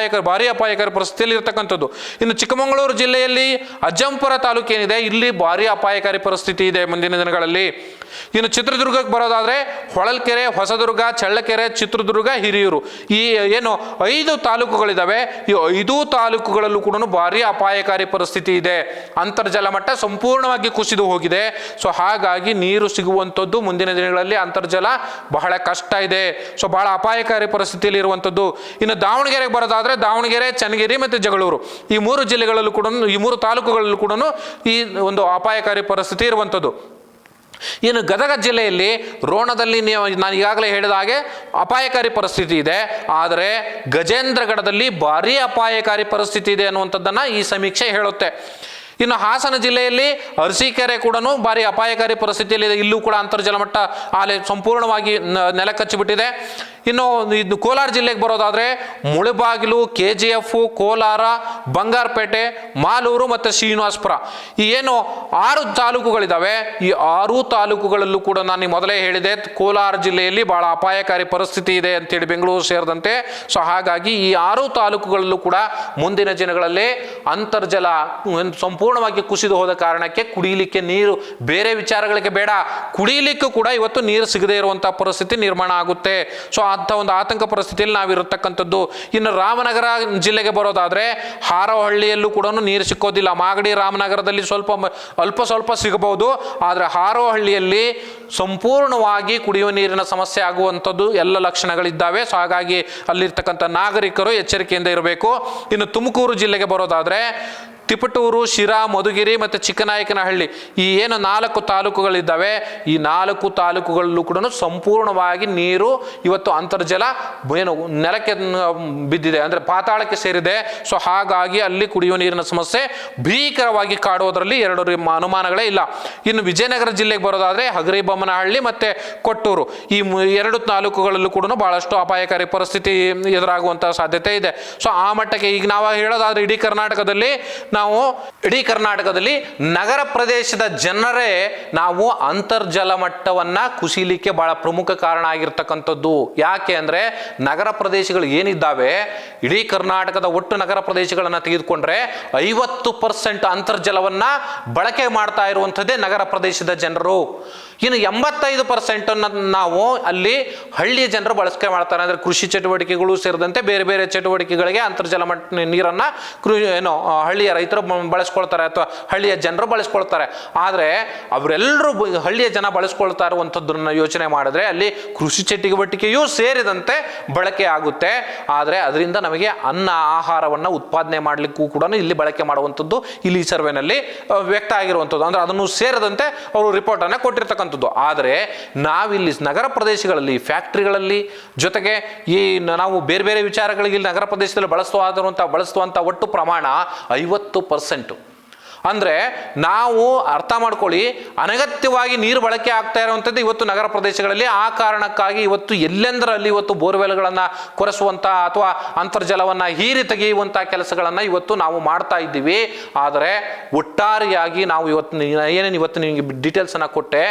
ಭಾರಿ ಅಪಾಯಕಾರಿ ಪರಿಸ್ಥಿತಿಯಲ್ಲಿ ಇರತಕ್ಕಂಥದ್ದು. ಇನ್ನು ಚಿಕ್ಕಮಗಳೂರು ಜಿಲ್ಲೆಯಲ್ಲಿ ಅಜ್ಜಂಪುರ ತಾಲೂಕೇನಿದೆ, ಇಲ್ಲಿ ಭಾರಿ ಅಪಾಯಕಾರಿ ಪರಿಸ್ಥಿತಿ ಇದೆ ಮುಂದಿನ ದಿನಗಳಲ್ಲಿ. ಇನ್ನು ಚಿತ್ರದುರ್ಗಕ್ಕೆ ಬರೋದಾದರೆ ಹೊಳಲ್ಕೆರೆ, ಹೊಸದುರ್ಗ, ಚಳ್ಳಕೆರೆ, ಚಿತ್ರದುರ್ಗ, ಹಿರಿಯೂರು ಈ ಏನು 5 ತಾಲೂಕುಗಳಿದ್ದಾವೆ. ಈ 5 ತಾಲೂಕುಗಳಲ್ಲೂ ಕೂಡ ಭಾರಿ ಅಪಾಯಕಾರಿ ಪರಿಸ್ಥಿತಿ ಇದೆ. ಅಂತರ್ಜಲ ಮಟ್ಟ ಸಂಪೂರ್ಣವಾಗಿ ಕುಸಿದು ಹೋಗಿದೆ. ಸೊ ಹಾಗಾಗಿ ನೀರು ಸಿಗುವಂಥದ್ದು ಮುಂದಿನ ದಿನಗಳಲ್ಲಿ ಅಂತರ್ಜಲ ಬಹಳ ಕಷ್ಟ ಇದೆ. ಸೊ ಬಹಳ ಅಪಾಯಕಾರಿ ಪರಿಸ್ಥಿತಿಯಲ್ಲಿ ಇರುವಂಥದ್ದು. ಇನ್ನು ದಾವಣಗೆರೆಗೆ ಬರೋದಾದರೆ ದಾವಣಗೆರೆ, ಚನ್ನಗಿರಿ ಮತ್ತು ಜಗಳೂರು ಈ 3 ಜಿಲ್ಲೆಗಳಲ್ಲೂ ಕೂಡ ಈ 3 ತಾಲೂಕುಗಳಲ್ಲೂ ಕೂಡ ಈ ಒಂದು ಅಪಾಯಕಾರಿ ಪರಿಸ್ಥಿತಿ ಇರುವಂಥದ್ದು. ಇನ್ನು ಗದಗ ಜಿಲ್ಲೆಯಲ್ಲಿ ರೋಣದಲ್ಲಿ ನಾನು ಈಗಾಗಲೇ ಹೇಳಿದ ಹಾಗೆ ಅಪಾಯಕಾರಿ ಪರಿಸ್ಥಿತಿ ಇದೆ. ಆದರೆ ಗಜೇಂದ್ರಗಢದಲ್ಲಿ ಭಾರಿ ಅಪಾಯಕಾರಿ ಪರಿಸ್ಥಿತಿ ಇದೆ ಅನ್ನುವಂಥದ್ದನ್ನು ಈ ಸಮೀಕ್ಷೆ ಹೇಳುತ್ತೆ. ಇನ್ನು ಹಾಸನ ಜಿಲ್ಲೆಯಲ್ಲಿ ಅರಸೀಕೆರೆ ಕೂಡ ಭಾರಿ ಅಪಾಯಕಾರಿ ಪರಿಸ್ಥಿತಿಯಲ್ಲಿದೆ. ಇಲ್ಲೂ ಕೂಡ ಅಂತರ್ಜಲ ಮಟ್ಟ ಸಂಪೂರ್ಣವಾಗಿ ನೆಲಕಚ್ಚಿಬಿಟ್ಟಿದೆ. ಇನ್ನು ಇದು ಕೋಲಾರ ಜಿಲ್ಲೆಗೆ ಬರೋದಾದರೆ ಮುಳಬಾಗಿಲು, KGF, ಕೋಲಾರ, ಬಂಗಾರಪೇಟೆ, ಮಾಲೂರು ಮತ್ತು ಶ್ರೀನಿವಾಸಪುರ ಈ ಏನು 6 ತಾಲೂಕುಗಳಿದ್ದಾವೆ. ಈ 6 ತಾಲೂಕುಗಳಲ್ಲೂ ಕೂಡ ನಾನು ಮೊದಲೇ ಹೇಳಿದೆ ಕೋಲಾರ ಜಿಲ್ಲೆಯಲ್ಲಿ ಭಾಳ ಅಪಾಯಕಾರಿ ಪರಿಸ್ಥಿತಿ ಇದೆ ಅಂತೇಳಿ, ಬೆಂಗಳೂರು ಸೇರಿದಂತೆ. ಸೊ ಹಾಗಾಗಿ ಈ 6 ತಾಲೂಕುಗಳಲ್ಲೂ ಕೂಡ ಮುಂದಿನ ದಿನಗಳಲ್ಲಿ ಅಂತರ್ಜಲ ಸಂಪೂರ್ಣವಾಗಿ ಕುಸಿದು ಹೋದ ಕಾರಣಕ್ಕೆ ಕುಡಿಯಲಿಕ್ಕೆ ನೀರು, ಬೇರೆ ವಿಚಾರಗಳಿಗೆ ಬೇಡ, ಕುಡಿಯಲಿಕ್ಕೂ ಕೂಡ ಇವತ್ತು ನೀರು ಸಿಗದೇ ಇರುವಂಥ ಪರಿಸ್ಥಿತಿ ನಿರ್ಮಾಣ ಆಗುತ್ತೆ. ಸೊ ಅಂಥ ಒಂದು ಆತಂಕ ಪರಿಸ್ಥಿತಿಯಲ್ಲಿ ನಾವಿರತಕ್ಕಂಥದ್ದು. ಇನ್ನು ರಾಮನಗರ ಜಿಲ್ಲೆಗೆ ಬರೋದಾದರೆ ಹಾರೋಹಳ್ಳಿಯಲ್ಲೂ ಕೂಡ ನೀರು ಸಿಕ್ಕೋದಿಲ್ಲ. ಮಾಗಡಿ, ರಾಮನಗರದಲ್ಲಿ ಅಲ್ಪ ಸ್ವಲ್ಪ ಸಿಗಬಹುದು. ಆದರೆ ಹಾರೋಹಳ್ಳಿಯಲ್ಲಿ ಸಂಪೂರ್ಣವಾಗಿ ಕುಡಿಯುವ ನೀರಿನ ಸಮಸ್ಯೆ ಆಗುವಂಥದ್ದು ಎಲ್ಲ ಲಕ್ಷಣಗಳಿದ್ದಾವೆ. ಸೊ ಹಾಗಾಗಿ ಅಲ್ಲಿರ್ತಕ್ಕಂಥ ನಾಗರಿಕರು ಎಚ್ಚರಿಕೆಯಿಂದ ಇರಬೇಕು. ಇನ್ನು ತುಮಕೂರು ಜಿಲ್ಲೆಗೆ ಬರೋದಾದರೆ ತಿಪಟೂರು, ಶಿರಾ, ಮಧುಗಿರಿ ಮತ್ತು ಚಿಕ್ಕನಾಯಕನಹಳ್ಳಿ ಈ ಏನು 4 ತಾಲೂಕುಗಳಿದ್ದಾವೆ. ಈ 4 ತಾಲೂಕುಗಳಲ್ಲೂ ಕೂಡ ಸಂಪೂರ್ಣವಾಗಿ ನೀರು ಇವತ್ತು ಅಂತರ್ಜಲ ಏನು ನೆಲಕ್ಕೆ ಬಿದ್ದಿದೆ, ಅಂದರೆ ಪಾತಾಳಕ್ಕೆ ಸೇರಿದೆ. ಸೊ ಹಾಗಾಗಿ ಅಲ್ಲಿ ಕುಡಿಯುವ ನೀರಿನ ಸಮಸ್ಯೆ ಭೀಕರವಾಗಿ ಕಾಡುವುದರಲ್ಲಿ 2 ಅನುಮಾನಗಳೇ ಇಲ್ಲ. ಇನ್ನು ವಿಜಯನಗರ ಜಿಲ್ಲೆಗೆ ಬರೋದಾದರೆ ಹಗರಿಬೊಮ್ಮನಹಳ್ಳಿ ಮತ್ತು ಕೊಟ್ಟೂರು ಈ 2 ತಾಲೂಕುಗಳಲ್ಲೂ ಕೂಡ ಬಹಳಷ್ಟು ಅಪಾಯಕಾರಿ ಪರಿಸ್ಥಿತಿ ಎದುರಾಗುವಂಥ ಸಾಧ್ಯತೆ ಇದೆ. ಸೊ ಆ ಮಟ್ಟಕ್ಕೆ ಈಗ ನಾವು ಹೇಳೋದಾದರೆ ಇಡೀ ಕರ್ನಾಟಕದಲ್ಲಿ ನಗರ ಪ್ರದೇಶದ ಜನರೇ ನಾವು ಅಂತರ್ಜಲ ಮಟ್ಟವನ್ನು ಕುಸಿಲಿಕ್ಕೆ ಬಹಳ ಪ್ರಮುಖ ಕಾರಣ ಆಗಿರ್ತಕ್ಕಂಥದ್ದು. ಯಾಕೆ ಅಂದರೆ ನಗರ ಪ್ರದೇಶಗಳು ಏನಿದ್ದಾವೆ, ಇಡೀ ಕರ್ನಾಟಕದ ಒಟ್ಟು ನಗರ ಪ್ರದೇಶಗಳನ್ನು ತೆಗೆದುಕೊಂಡ್ರೆ 50% ಅಂತರ್ಜಲವನ್ನು ಬಳಕೆ ಮಾಡ್ತಾ ಇರುವಂಥದ್ದೇ ನಗರ ಪ್ರದೇಶದ ಜನರು. ಇನ್ನು 85% ನಾವು ಅಲ್ಲಿ ಹಳ್ಳಿಯ ಜನರು ಬಳಕೆ ಮಾಡ್ತಾರೆ. ಅಂದರೆ ಕೃಷಿ ಚಟುವಟಿಕೆಗಳು ಸೇರಿದಂತೆ ಬೇರೆ ಬೇರೆ ಚಟುವಟಿಕೆಗಳಿಗೆ ಅಂತರ್ಜಲ ನೀರನ್ನು ಹಳ್ಳಿಯ ರೈತರು ಬಳಸ್ಕೊಳ್ತಾರೆ ಅಥವಾ ಹಳ್ಳಿಯ ಜನರು ಬಳಸ್ಕೊಳ್ತಾರೆ. ಆದರೆ ಅವರೆಲ್ಲರೂ ಹಳ್ಳಿಯ ಜನ ಬಳಸ್ಕೊಳ್ತಾ ಇರುವಂಥದ್ದನ್ನು ಯೋಚನೆ ಮಾಡಿದ್ರೆ ಅಲ್ಲಿ ಕೃಷಿ ಚಟುವಟಿಕೆಯೂ ಸೇರಿದಂತೆ ಬಳಕೆ ಆಗುತ್ತೆ. ಆದರೆ ಅದರಿಂದ ನಮಗೆ ಆಹಾರವನ್ನು ಉತ್ಪಾದನೆ ಮಾಡಲಿಕ್ಕೂ ಕೂಡ ಇಲ್ಲಿ ಬಳಕೆ ಮಾಡುವಂಥದ್ದು ಇಲ್ಲಿ ಸರ್ವೆನಲ್ಲಿ ವ್ಯಕ್ತ ಆಗಿರುವಂಥದ್ದು. ಅಂದರೆ ಅದನ್ನು ಸೇರಿದಂತೆ ಅವರು ರಿಪೋರ್ಟನ್ನು ಕೊಟ್ಟಿರ್ತಕ್ಕಂಥದ್ದು. ಆದರೆ ನಾವಿಲ್ಲಿ ನಗರ ಪ್ರದೇಶಗಳಲ್ಲಿ, ಫ್ಯಾಕ್ಟ್ರಿಗಳಲ್ಲಿ, ಜೊತೆಗೆ ಈ ನಾವು ಬೇರೆ ಬೇರೆ ವಿಚಾರಗಳಿಗೆ ಇಲ್ಲಿ ನಗರ ಪ್ರದೇಶದಲ್ಲಿ ಬಳಸುವಂಥ ಒಟ್ಟು ಪ್ರಮಾಣ 50%. ಅಂದರೆ ನಾವು ಅರ್ಥ ಮಾಡ್ಕೊಳ್ಳಿ, ಅನಗತ್ಯವಾಗಿ ನೀರು ಬಳಕೆ ಆಗ್ತಾ ಇರುವಂಥದ್ದು ಇವತ್ತು ನಗರ ಪ್ರದೇಶಗಳಲ್ಲಿ. ಆ ಕಾರಣಕ್ಕಾಗಿ ಇವತ್ತು ಎಲ್ಲೆಂದರಲ್ಲಿ ಇವತ್ತು ಬೋರ್ವೆಲ್ಗಳನ್ನು ಕೊರೆಸುವಂಥ ಅಥವಾ ಅಂತರ್ಜಲವನ್ನು ಹೀರಿ ತೆಗೆಯುವಂಥ ಕೆಲಸಗಳನ್ನು ಇವತ್ತು ನಾವು ಮಾಡ್ತಾ ಇದ್ದೀವಿ. ಆದರೆ ಒಟ್ಟಾರೆಯಾಗಿ ನಾವು ಏನೇನು ಇವತ್ತು ನಿಮಗೆ ಡೀಟೇಲ್ಸನ್ನು ಕೊಟ್ಟೆ,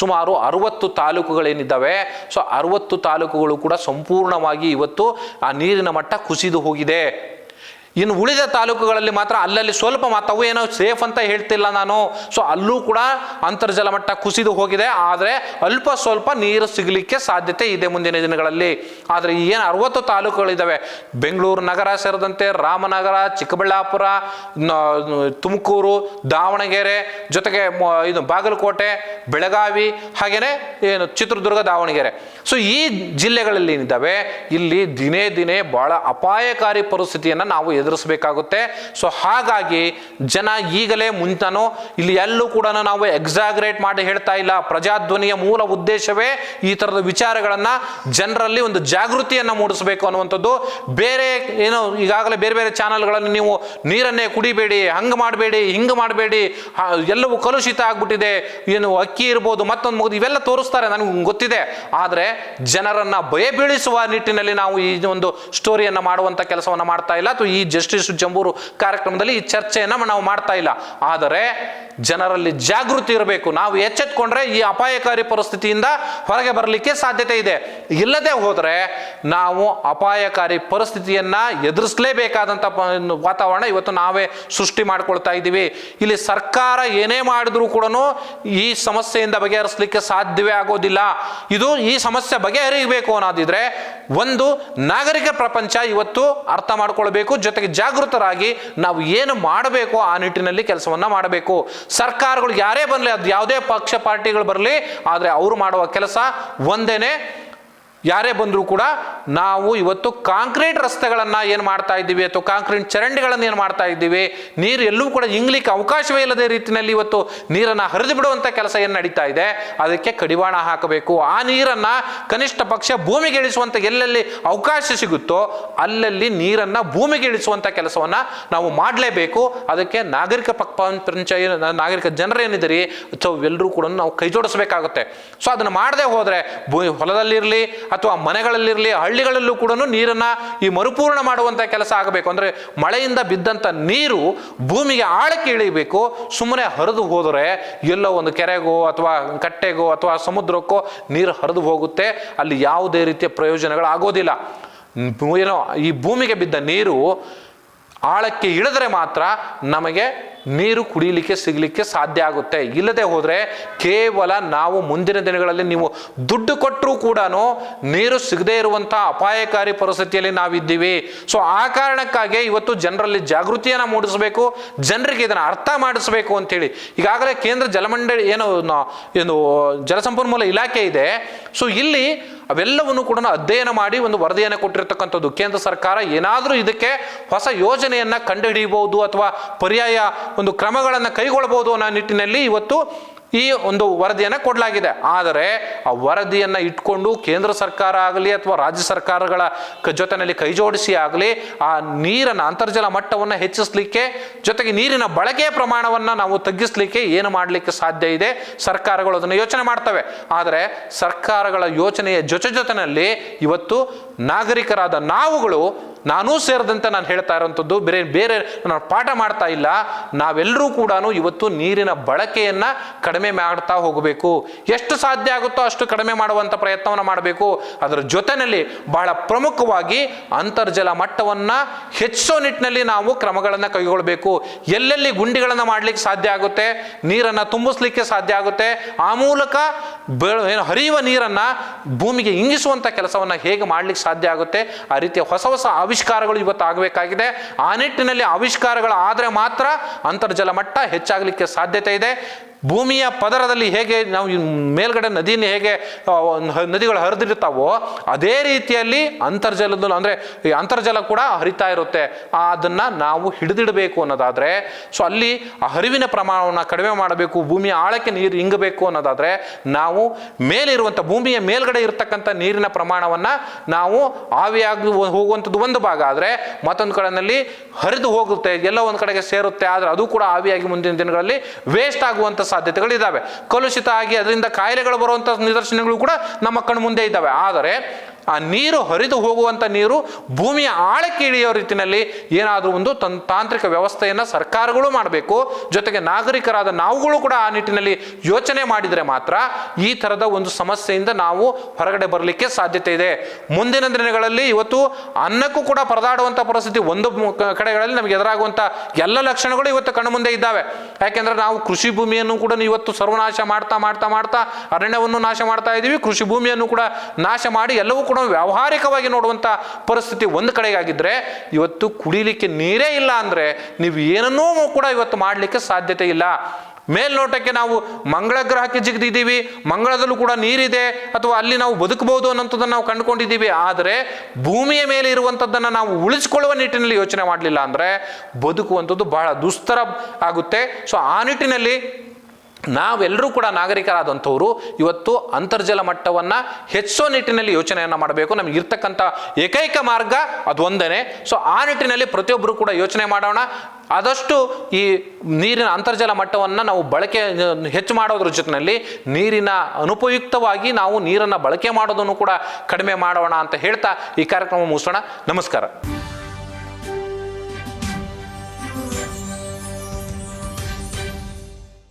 ಸುಮಾರು 60 ತಾಲೂಕುಗಳೇನಿದ್ದಾವೆ. ಸೊ 60 ತಾಲೂಕುಗಳು ಕೂಡ ಸಂಪೂರ್ಣವಾಗಿ ಇವತ್ತು ಆ ನೀರಿನ ಮಟ್ಟ ಕುಸಿದು ಹೋಗಿದೆ. ಇನ್ನು ಉಳಿದ ತಾಲೂಕುಗಳಲ್ಲಿ ಮಾತ್ರ ಅಲ್ಲಲ್ಲಿ ಸ್ವಲ್ಪ ಅವು ಏನೋ ಸೇಫ್ ಅಂತ ಹೇಳ್ತಿಲ್ಲ ನಾನು. ಸೊ ಅಲ್ಲೂ ಕೂಡ ಅಂತರ್ಜಲ ಮಟ್ಟ ಕುಸಿದು ಹೋಗಿದೆ. ಆದರೆ ಅಲ್ಪ ಸ್ವಲ್ಪ ನೀರು ಸಿಗಲಿಕ್ಕೆ ಸಾಧ್ಯತೆ ಇದೆ ಮುಂದಿನ ದಿನಗಳಲ್ಲಿ. ಆದರೆ ಏನು 60 ತಾಲೂಕುಗಳಿದ್ದಾವೆ, ಬೆಂಗಳೂರು ನಗರ ಸೇರಿದಂತೆ ರಾಮನಗರ, ಚಿಕ್ಕಬಳ್ಳಾಪುರ, ತುಮಕೂರು, ದಾವಣಗೆರೆ, ಜೊತೆಗೆ ಇದು ಬಾಗಲಕೋಟೆ, ಬೆಳಗಾವಿ, ಹಾಗೆಯೇ ಏನು ಚಿತ್ರದುರ್ಗ, ದಾವಣಗೆರೆ. ಸೊ ಈ ಜಿಲ್ಲೆಗಳಲ್ಲಿ ಏನಿದ್ದಾವೆ, ಇಲ್ಲಿ ದಿನೇ ದಿನೇ ಬಹಳ ಅಪಾಯಕಾರಿ ಪರಿಸ್ಥಿತಿಯನ್ನು ನಾವು ಎದುರಿಸಬೇಕಾಗುತ್ತೆ. ಸೊ ಹಾಗಾಗಿ ಜನ ಈಗಲೇ ಮುಂತಾನು ಇಲ್ಲಿ ಎಲ್ಲೂ ಕೂಡ ನಾವು ಎಕ್ಸಾಗ್ರೇಟ್ ಮಾಡಿ ಹೇಳ್ತಾ ಇಲ್ಲ. ಪ್ರಜಾಧ್ವನಿಯ ಮೂಲ ಉದ್ದೇಶವೇ ಈ ತರದ ವಿಚಾರಗಳನ್ನ ಜನರಲ್ಲಿ ಒಂದು ಜಾಗೃತಿಯನ್ನ ಮೂಡಿಸಬೇಕು ಅನ್ನುವಂಥದ್ದು. ಬೇರೆ ಏನೋ ಈಗಾಗಲೇ ಬೇರೆ ಬೇರೆ ಚಾನಲ್ಗಳಲ್ಲಿ ನೀವು ನೀರನ್ನೇ ಕುಡಿಬೇಡಿ, ಹಂಗೆ ಮಾಡಬೇಡಿ, ಹಿಂಗೆ ಮಾಡಬೇಡಿ, ಎಲ್ಲವೂ ಕಲುಷಿತ ಆಗ್ಬಿಟ್ಟಿದೆ, ಏನು ಅಕ್ಕಿ ಇರ್ಬೋದು, ಮತ್ತೊಂದು ಇವೆಲ್ಲ ತೋರಿಸ್ತಾರೆ, ನನಗೆ ಗೊತ್ತಿದೆ. ಆದರೆ ಜನರನ್ನ ಭಯ ಬೀಳಿಸುವ ನಿಟ್ಟಿನಲ್ಲಿ ನಾವು ಈ ಒಂದು ಸ್ಟೋರಿಯನ್ನ ಮಾಡುವಂತ ಕೆಲಸವನ್ನ ಮಾಡ್ತಾ ಇಲ್ಲ, ಅಥವಾ ಈ ಜಸ್ಟಿಸ್ ಜಂಬೂರು ಕಾರ್ಯಕ್ರಮದಲ್ಲಿ ಈ ಚರ್ಚೆಯನ್ನ ನಾವು ಮಾಡ್ತಾ ಇಲ್ಲ. ಆದರೆ ಜನರಲ್ಲಿ ಜಾಗೃತಿ ಇರಬೇಕು. ನಾವು ಎಚ್ಚೆತ್ಕೊಂಡ್ರೆ ಈ ಅಪಾಯಕಾರಿ ಪರಿಸ್ಥಿತಿಯಿಂದ ಹೊರಗೆ ಬರಲಿಕ್ಕೆ ಸಾಧ್ಯತೆ ಇದೆ. ಇಲ್ಲದೆ ಹೋದರೆ ನಾವು ಅಪಾಯಕಾರಿ ಪರಿಸ್ಥಿತಿಯನ್ನ ಎದುರಿಸಲೇಬೇಕಾದಂಥ ವಾತಾವರಣ ಇವತ್ತು ನಾವೇ ಸೃಷ್ಟಿ ಮಾಡ್ಕೊಳ್ತಾ ಇದ್ದೀವಿ. ಇಲ್ಲಿ ಸರ್ಕಾರ ಏನೇ ಮಾಡಿದ್ರೂ ಕೂಡ ಈ ಸಮಸ್ಯೆಯಿಂದ ಬಗೆಹರಿಸಲಿಕ್ಕೆ ಸಾಧ್ಯವೇ ಆಗೋದಿಲ್ಲ. ಇದು ಈ ಸಮಸ್ಯೆ ಬಗೆಹರಿಯಬೇಕು ಅನ್ನೋದಿದ್ರೆ ಒಂದು ನಾಗರಿಕ ಪ್ರಪಂಚ ಇವತ್ತು ಅರ್ಥ ಮಾಡ್ಕೊಳ್ಬೇಕು, ಜೊತೆಗೆ ಜಾಗೃತರಾಗಿ ನಾವು ಏನು ಮಾಡಬೇಕು ಆ ನಿಟ್ಟಿನಲ್ಲಿ ಕೆಲಸವನ್ನ ಮಾಡಬೇಕು. ಸರ್ಕಾರಗಳು ಯಾರೇ ಬರಲಿ, ಅದು ಯಾವುದೇ ಪಕ್ಷ ಪಾರ್ಟಿಗಳು ಬರಲಿ, ಆದರೆ ಅವರು ಮಾಡುವ ಕೆಲಸ ಒಂದೇನೆ. ಯಾರೇ ಬಂದರೂ ಕೂಡ ನಾವು ಇವತ್ತು ಕಾಂಕ್ರೀಟ್ ರಸ್ತೆಗಳನ್ನು ಏನು ಮಾಡ್ತಾ ಇದ್ದೀವಿ, ಅಥವಾ ಕಾಂಕ್ರೀಟ್ ಚರಂಡಿಗಳನ್ನು ಏನು ಮಾಡ್ತಾ ಇದ್ದೀವಿ, ನೀರು ಎಲ್ಲೂ ಕೂಡ ಇಂಗ್ಲಿಕ್ಕೆ ಅವಕಾಶವೇ ಇಲ್ಲದೆ ರೀತಿಯಲ್ಲಿ ಇವತ್ತು ನೀರನ್ನು ಹರಿದು ಬಿಡುವಂಥ ಕೆಲಸ ಏನು ನಡೀತಾ ಇದೆ, ಅದಕ್ಕೆ ಕಡಿವಾಣ ಹಾಕಬೇಕು. ಆ ನೀರನ್ನು ಕನಿಷ್ಠ ಪಕ್ಷ ಭೂಮಿಗೆ ಇಳಿಸುವಂಥ ಎಲ್ಲೆಲ್ಲಿ ಅವಕಾಶ ಸಿಗುತ್ತೋ ಅಲ್ಲಲ್ಲಿ ನೀರನ್ನು ಭೂಮಿಗೆ ಇಳಿಸುವಂಥ ಕೆಲಸವನ್ನು ನಾವು ಮಾಡಲೇಬೇಕು. ಅದಕ್ಕೆ ನಾಗರಿಕ ನಾಗರಿಕ ಜನರೇನಿದ್ದೀರಿ ಎಲ್ಲರೂ ಕೂಡ ನಾವು ಕೈ ಜೋಡಿಸಬೇಕಾಗುತ್ತೆ. ಸೊ ಅದನ್ನು ಮಾಡದೆ ಹೋದರೆ ಹೊಲದಲ್ಲಿರಲಿ ಅಥವಾ ಮನೆಗಳಲ್ಲಿರಲಿ, ಹಳ್ಳಿಗಳಲ್ಲೂ ಕೂಡ ನೀರನ್ನ ಈ ಮರುಪೂರ್ಣ ಮಾಡುವಂತ ಕೆಲಸ ಆಗಬೇಕು. ಅಂದ್ರೆ ಮಳೆಯಿಂದ ಬಿದ್ದಂತ ನೀರು ಭೂಮಿಗೆ ಆಳಕ್ಕೆ ಇಳಿಬೇಕು. ಸುಮ್ಮನೆ ಹರಿದು ಹೋದರೆ ಎಲ್ಲೋ ಒಂದು ಕೆರೆಗೋ ಅಥವಾ ಕಟ್ಟೆಗೋ ಅಥವಾ ಸಮುದ್ರಕ್ಕೋ ನೀರು ಹರಿದು ಹೋಗುತ್ತೆ, ಅಲ್ಲಿ ಯಾವುದೇ ರೀತಿಯ ಪ್ರಯೋಜನಗಳಾಗೋದಿಲ್ಲ. ಏನೋ ಈ ಭೂಮಿಗೆ ಬಿದ್ದ ನೀರು ಆಳಕ್ಕೆ ಇಳಿದ್ರೆ ಮಾತ್ರ ನಮಗೆ ನೀರು ಕುಡಿಯಲಿಕ್ಕೆ ಸಿಗಲಿಕ್ಕೆ ಸಾಧ್ಯ ಆಗುತ್ತೆ. ಇಲ್ಲದೆ ಹೋದರೆ ಕೇವಲ ನಾವು ಮುಂದಿನ ದಿನಗಳಲ್ಲಿ ನೀವು ದುಡ್ಡು ಕೊಟ್ಟರೂ ಕೂಡ ನೀರು ಸಿಗದೇ ಇರುವಂಥ ಅಪಾಯಕಾರಿ ಪರಿಸ್ಥಿತಿಯಲ್ಲಿ ನಾವಿದ್ದೀವಿ. ಸೊ ಆ ಕಾರಣಕ್ಕಾಗಿ ಇವತ್ತು ಜನರಲ್ಲಿ ಜಾಗೃತಿಯನ್ನು ಮೂಡಿಸಬೇಕು, ಜನರಿಗೆ ಇದನ್ನು ಅರ್ಥ ಮಾಡಿಸಬೇಕು ಅಂತೇಳಿ ಈಗಾಗಲೇ ಕೇಂದ್ರ ಜಲಮಂಡಳಿ ಏನು ಜಲಸಂಪನ್ಮೂಲ ಇಲಾಖೆ ಇದೆ. ಸೊ ಇಲ್ಲಿ ಅವೆಲ್ಲವನ್ನು ಕೂಡ ಅಧ್ಯಯನ ಮಾಡಿ ಒಂದು ವರದಿಯನ್ನು ಕೊಟ್ಟಿರ್ತಕ್ಕಂಥದ್ದು. ಕೇಂದ್ರ ಸರ್ಕಾರ ಏನಾದರೂ ಇದಕ್ಕೆ ಹೊಸ ಯೋಜನೆಯನ್ನ ಕಂಡುಹಿಡಿಯಬಹುದು ಅಥವಾ ಪರ್ಯಾಯ ಒಂದು ಕ್ರಮಗಳನ್ನು ಕೈಗೊಳ್ಳಬಹುದು ಅನ್ನೋ ನಿಟ್ಟಿನಲ್ಲಿ ಇವತ್ತು ಈ ಒಂದು ವರದಿಯನ್ನು ಕೊಡಲಾಗಿದೆ. ಆದರೆ ಆ ವರದಿಯನ್ನು ಇಟ್ಕೊಂಡು ಕೇಂದ್ರ ಸರ್ಕಾರ ಆಗಲಿ ಅಥವಾ ರಾಜ್ಯ ಸರ್ಕಾರಗಳ ಜೊತೆಯಲ್ಲಿ ಕೈ ಜೋಡಿಸಿ ಆಗಲಿ ಆ ನೀರನ್ನು ಅಂತರ್ಜಲ ಮಟ್ಟವನ್ನು ಹೆಚ್ಚಿಸಲಿಕ್ಕೆ, ಜೊತೆಗೆ ನೀರಿನ ಬಳಕೆಯ ಪ್ರಮಾಣವನ್ನು ನಾವು ತಗ್ಗಿಸಲಿಕ್ಕೆ ಏನು ಮಾಡಲಿಕ್ಕೆ ಸಾಧ್ಯ ಇದೆ, ಸರ್ಕಾರಗಳು ಅದನ್ನು ಯೋಚನೆ ಮಾಡ್ತವೆ. ಆದರೆ ಸರ್ಕಾರಗಳ ಯೋಚನೆಯ ಜೊತೆನಲ್ಲಿ ಇವತ್ತು ನಾಗರಿಕರಾದ ನಾವುಗಳು, ನಾನೂ ಸೇರಿದಂತೆ ನಾನು ಹೇಳ್ತಾ ಇರೋಂಥದ್ದು, ಬೇರೆ ನಾನು ಪಾಠ ಮಾಡ್ತಾ ಇಲ್ಲ, ನಾವೆಲ್ಲರೂ ಕೂಡ ಇವತ್ತು ನೀರಿನ ಬಳಕೆಯನ್ನ ಕಡಿಮೆ ಮಾಡ್ತಾ ಹೋಗಬೇಕು. ಎಷ್ಟು ಸಾಧ್ಯ ಆಗುತ್ತೋ ಅಷ್ಟು ಕಡಿಮೆ ಮಾಡುವಂಥ ಪ್ರಯತ್ನವನ್ನು ಮಾಡಬೇಕು. ಅದರ ಜೊತೆಯಲ್ಲಿ ಬಹಳ ಪ್ರಮುಖವಾಗಿ ಅಂತರ್ಜಲ ಮಟ್ಟವನ್ನು ಹೆಚ್ಚಿಸೋ ನಿಟ್ಟಿನಲ್ಲಿ ನಾವು ಕ್ರಮಗಳನ್ನು ಕೈಗೊಳ್ಳಬೇಕು. ಎಲ್ಲೆಲ್ಲಿ ಗುಂಡಿಗಳನ್ನು ಮಾಡಲಿಕ್ಕೆ ಸಾಧ್ಯ ಆಗುತ್ತೆ, ನೀರನ್ನು ತುಂಬಿಸ್ಲಿಕ್ಕೆ ಸಾಧ್ಯ ಆಗುತ್ತೆ, ಆ ಮೂಲಕ ಹರಿಯುವ ನೀರನ್ನು ಭೂಮಿಗೆ ಇಂಗಿಸುವಂಥ ಕೆಲಸವನ್ನು ಹೇಗೆ ಮಾಡಲಿಕ್ಕೆ ಸಾಧ್ಯ ಆಗುತ್ತೆ, ಆ ರೀತಿಯ ಹೊಸ ಹೊಸ ಆವಿಷ್ಕಾರಗಳು ಇವತ್ತು ಆಗಬೇಕಾಗಿದೆ. ಆ ನಿಟ್ಟಿನಲ್ಲಿ ಆವಿಷ್ಕಾರಗಳು ಆದರೆ ಮಾತ್ರ ಅಂತರ್ಜಲ ಮಟ್ಟ ಹೆಚ್ಚಾಗಲಿಕ್ಕೆ ಸಾಧ್ಯತೆ ಇದೆ. ಭೂಮಿಯ ಪದರದಲ್ಲಿ ಹೇಗೆ ನಾವು ಮೇಲ್ಗಡೆ ನದಿನ ಹೇಗೆ ನದಿಗಳು ಹರಿದಿರ್ತಾವೋ ಅದೇ ರೀತಿಯಲ್ಲಿ ಅಂತರ್ಜಲದ ಅಂದರೆ ಈ ಅಂತರ್ಜಲ ಕೂಡ ಹರಿತಾ ಇರುತ್ತೆ. ಅದನ್ನು ನಾವು ಹಿಡಿದಿಡಬೇಕು ಅನ್ನೋದಾದರೆ, ಸೊ ಅಲ್ಲಿ ಆ ಹರಿವಿನ ಪ್ರಮಾಣವನ್ನು ಕಡಿಮೆ ಮಾಡಬೇಕು, ಭೂಮಿಯ ಆಳಕ್ಕೆ ನೀರು ಇಂಗಬೇಕು ಅನ್ನೋದಾದರೆ ನಾವು ಮೇಲಿರುವಂಥ ಭೂಮಿಯ ಮೇಲ್ಗಡೆ ಇರತಕ್ಕಂಥ ನೀರಿನ ಪ್ರಮಾಣವನ್ನು ನಾವು ಆವಿಯಾಗಿ ಹೋಗುವಂಥದ್ದು ಒಂದು ಭಾಗ ಆದರೆ, ಮತ್ತೊಂದು ಕಡೆಯಲ್ಲಿ ಹರಿದು ಹೋಗುತ್ತೆ, ಎಲ್ಲೋ ಒಂದು ಕಡೆಗೆ ಸೇರುತ್ತೆ. ಆದರೆ ಅದು ಕೂಡ ಆವಿಯಾಗಿ ಮುಂದಿನ ದಿನಗಳಲ್ಲಿ ವೇಸ್ಟ್ ಆಗುವಂಥ ಸಾಧ್ಯತೆಗಳಿದ್ದಾವೆ. ಕಲುಷಿತ ಆಗಿ ಅದರಿಂದ ಕಾಯಿಲೆಗಳು ಬರುವಂಥ ನಿದರ್ಶನಗಳು ಕೂಡ ನಮ್ಮ ಕಣ್ಣು ಮುಂದೆ ಇದ್ದಾವೆ. ಆದರೆ ಆ ನೀರು ಹರಿದು ಹೋಗುವಂಥ ನೀರು ಭೂಮಿಯ ಆಳಕ್ಕೆ ಇಳಿಯೋ ರೀತಿಯಲ್ಲಿ ಏನಾದರೂ ಒಂದು ತಾಂತ್ರಿಕ ವ್ಯವಸ್ಥೆಯನ್ನು ಸರ್ಕಾರಗಳು ಮಾಡಬೇಕು. ಜೊತೆಗೆ ನಾಗರಿಕರಾದ ನಾವುಗಳು ಕೂಡ ಆ ನಿಟ್ಟಿನಲ್ಲಿ ಯೋಚನೆ ಮಾಡಿದರೆ ಮಾತ್ರ ಈ ಥರದ ಒಂದು ಸಮಸ್ಯೆಯಿಂದ ನಾವು ಹೊರಗಡೆ ಬರಲಿಕ್ಕೆ ಸಾಧ್ಯತೆ ಇದೆ. ಮುಂದಿನ ದಿನಗಳಲ್ಲಿ ಇವತ್ತು ಅನ್ನಕ್ಕೂ ಕೂಡ ಪರದಾಡುವಂಥ ಪರಿಸ್ಥಿತಿ ಒಂದು ಕಡೆಗಳಲ್ಲಿ ನಮಗೆ ಎದುರಾಗುವಂಥ ಎಲ್ಲ ಲಕ್ಷಣಗಳು ಇವತ್ತು ಕಣ್ಣು ಮುಂದೆ ಇದ್ದಾವೆ. ಯಾಕೆಂದರೆ ನಾವು ಕೃಷಿ ಭೂಮಿಯನ್ನು ಕೂಡ ಇವತ್ತು ಸರ್ವನಾಶ ಮಾಡ್ತಾ ಮಾಡ್ತಾ ಮಾಡ್ತಾ ಅರಣ್ಯವನ್ನು ನಾಶ ಮಾಡ್ತಾ ಇದ್ದೀವಿ. ಕೃಷಿ ಭೂಮಿಯನ್ನು ಕೂಡ ನಾಶ ಮಾಡಿ ಎಲ್ಲವೂ ಕೂಡ ವ್ಯಾವಹಾರಿಕವಾಗಿ ನೋಡುವಂಥ ಪರಿಸ್ಥಿತಿ ಒಂದು ಕಡೆಗಾಗಿದ್ದರೆ, ಇವತ್ತು ಕುಡಿಲಿಕ್ಕೆ ನೀರೇ ಇಲ್ಲ ಅಂದರೆ ನೀವು ಏನನ್ನೂ ಕೂಡ ಇವತ್ತು ಮಾಡಲಿಕ್ಕೆ ಸಾಧ್ಯತೆ ಇಲ್ಲ. ಮೇಲ್ನೋಟಕ್ಕೆ ನಾವು ಮಂಗಳ ಗ್ರಹಕ್ಕೆ ಜಿಗಿದಿದ್ದೀವಿ, ಮಂಗಳದಲ್ಲೂ ಕೂಡ ನೀರಿದೆ ಅಥವಾ ಅಲ್ಲಿ ನಾವು ಬದುಕಬಹುದು ಅನ್ನೋಂಥದ್ದನ್ನು ನಾವು ಕಂಡುಕೊಂಡಿದ್ದೀವಿ. ಆದರೆ ಭೂಮಿಯ ಮೇಲೆ ಇರುವಂಥದ್ದನ್ನು ನಾವು ಉಳಿಸ್ಕೊಳ್ಳುವ ನಿಟ್ಟಿನಲ್ಲಿ ಯೋಚನೆ ಮಾಡಲಿಲ್ಲ ಅಂದರೆ ಬದುಕುವಂಥದ್ದು ಬಹಳ ದುಸ್ತರ ಆಗುತ್ತೆ. ಸೊ ಆ ನಿಟ್ಟಿನಲ್ಲಿ ನಾವೆಲ್ಲರೂ ಕೂಡ ನಾಗರಿಕರಾದಂಥವರು ಇವತ್ತು ಅಂತರ್ಜಲ ಮಟ್ಟವನ್ನು ಹೆಚ್ಚಿಸೋ ನಿಟ್ಟಿನಲ್ಲಿ ಯೋಚನೆಯನ್ನು ಮಾಡಬೇಕು. ನಮಗೆ ಇರ್ತಕ್ಕಂಥ ಏಕೈಕ ಮಾರ್ಗ ಅದು ಒಂದೇ. ಸೊ ಆ ನಿಟ್ಟಿನಲ್ಲಿ ಪ್ರತಿಯೊಬ್ಬರು ಕೂಡ ಯೋಚನೆ ಮಾಡೋಣ. ಆದಷ್ಟು ಈ ನೀರಿನ ಅಂತರ್ಜಲ ಮಟ್ಟವನ್ನು ನಾವು ಬಳಕೆ ಹೆಚ್ಚು ಮಾಡೋದ್ರ ಜೊತೆಯಲ್ಲಿ ನೀರಿನ ಅನುಪಯುಕ್ತವಾಗಿ ನಾವು ನೀರನ್ನು ಬಳಕೆ ಮಾಡೋದನ್ನು ಕೂಡ ಕಡಿಮೆ ಮಾಡೋಣ ಅಂತ ಹೇಳ್ತಾ ಈ ಕಾರ್ಯಕ್ರಮ ಮುಗಿಸೋಣ. ನಮಸ್ಕಾರ.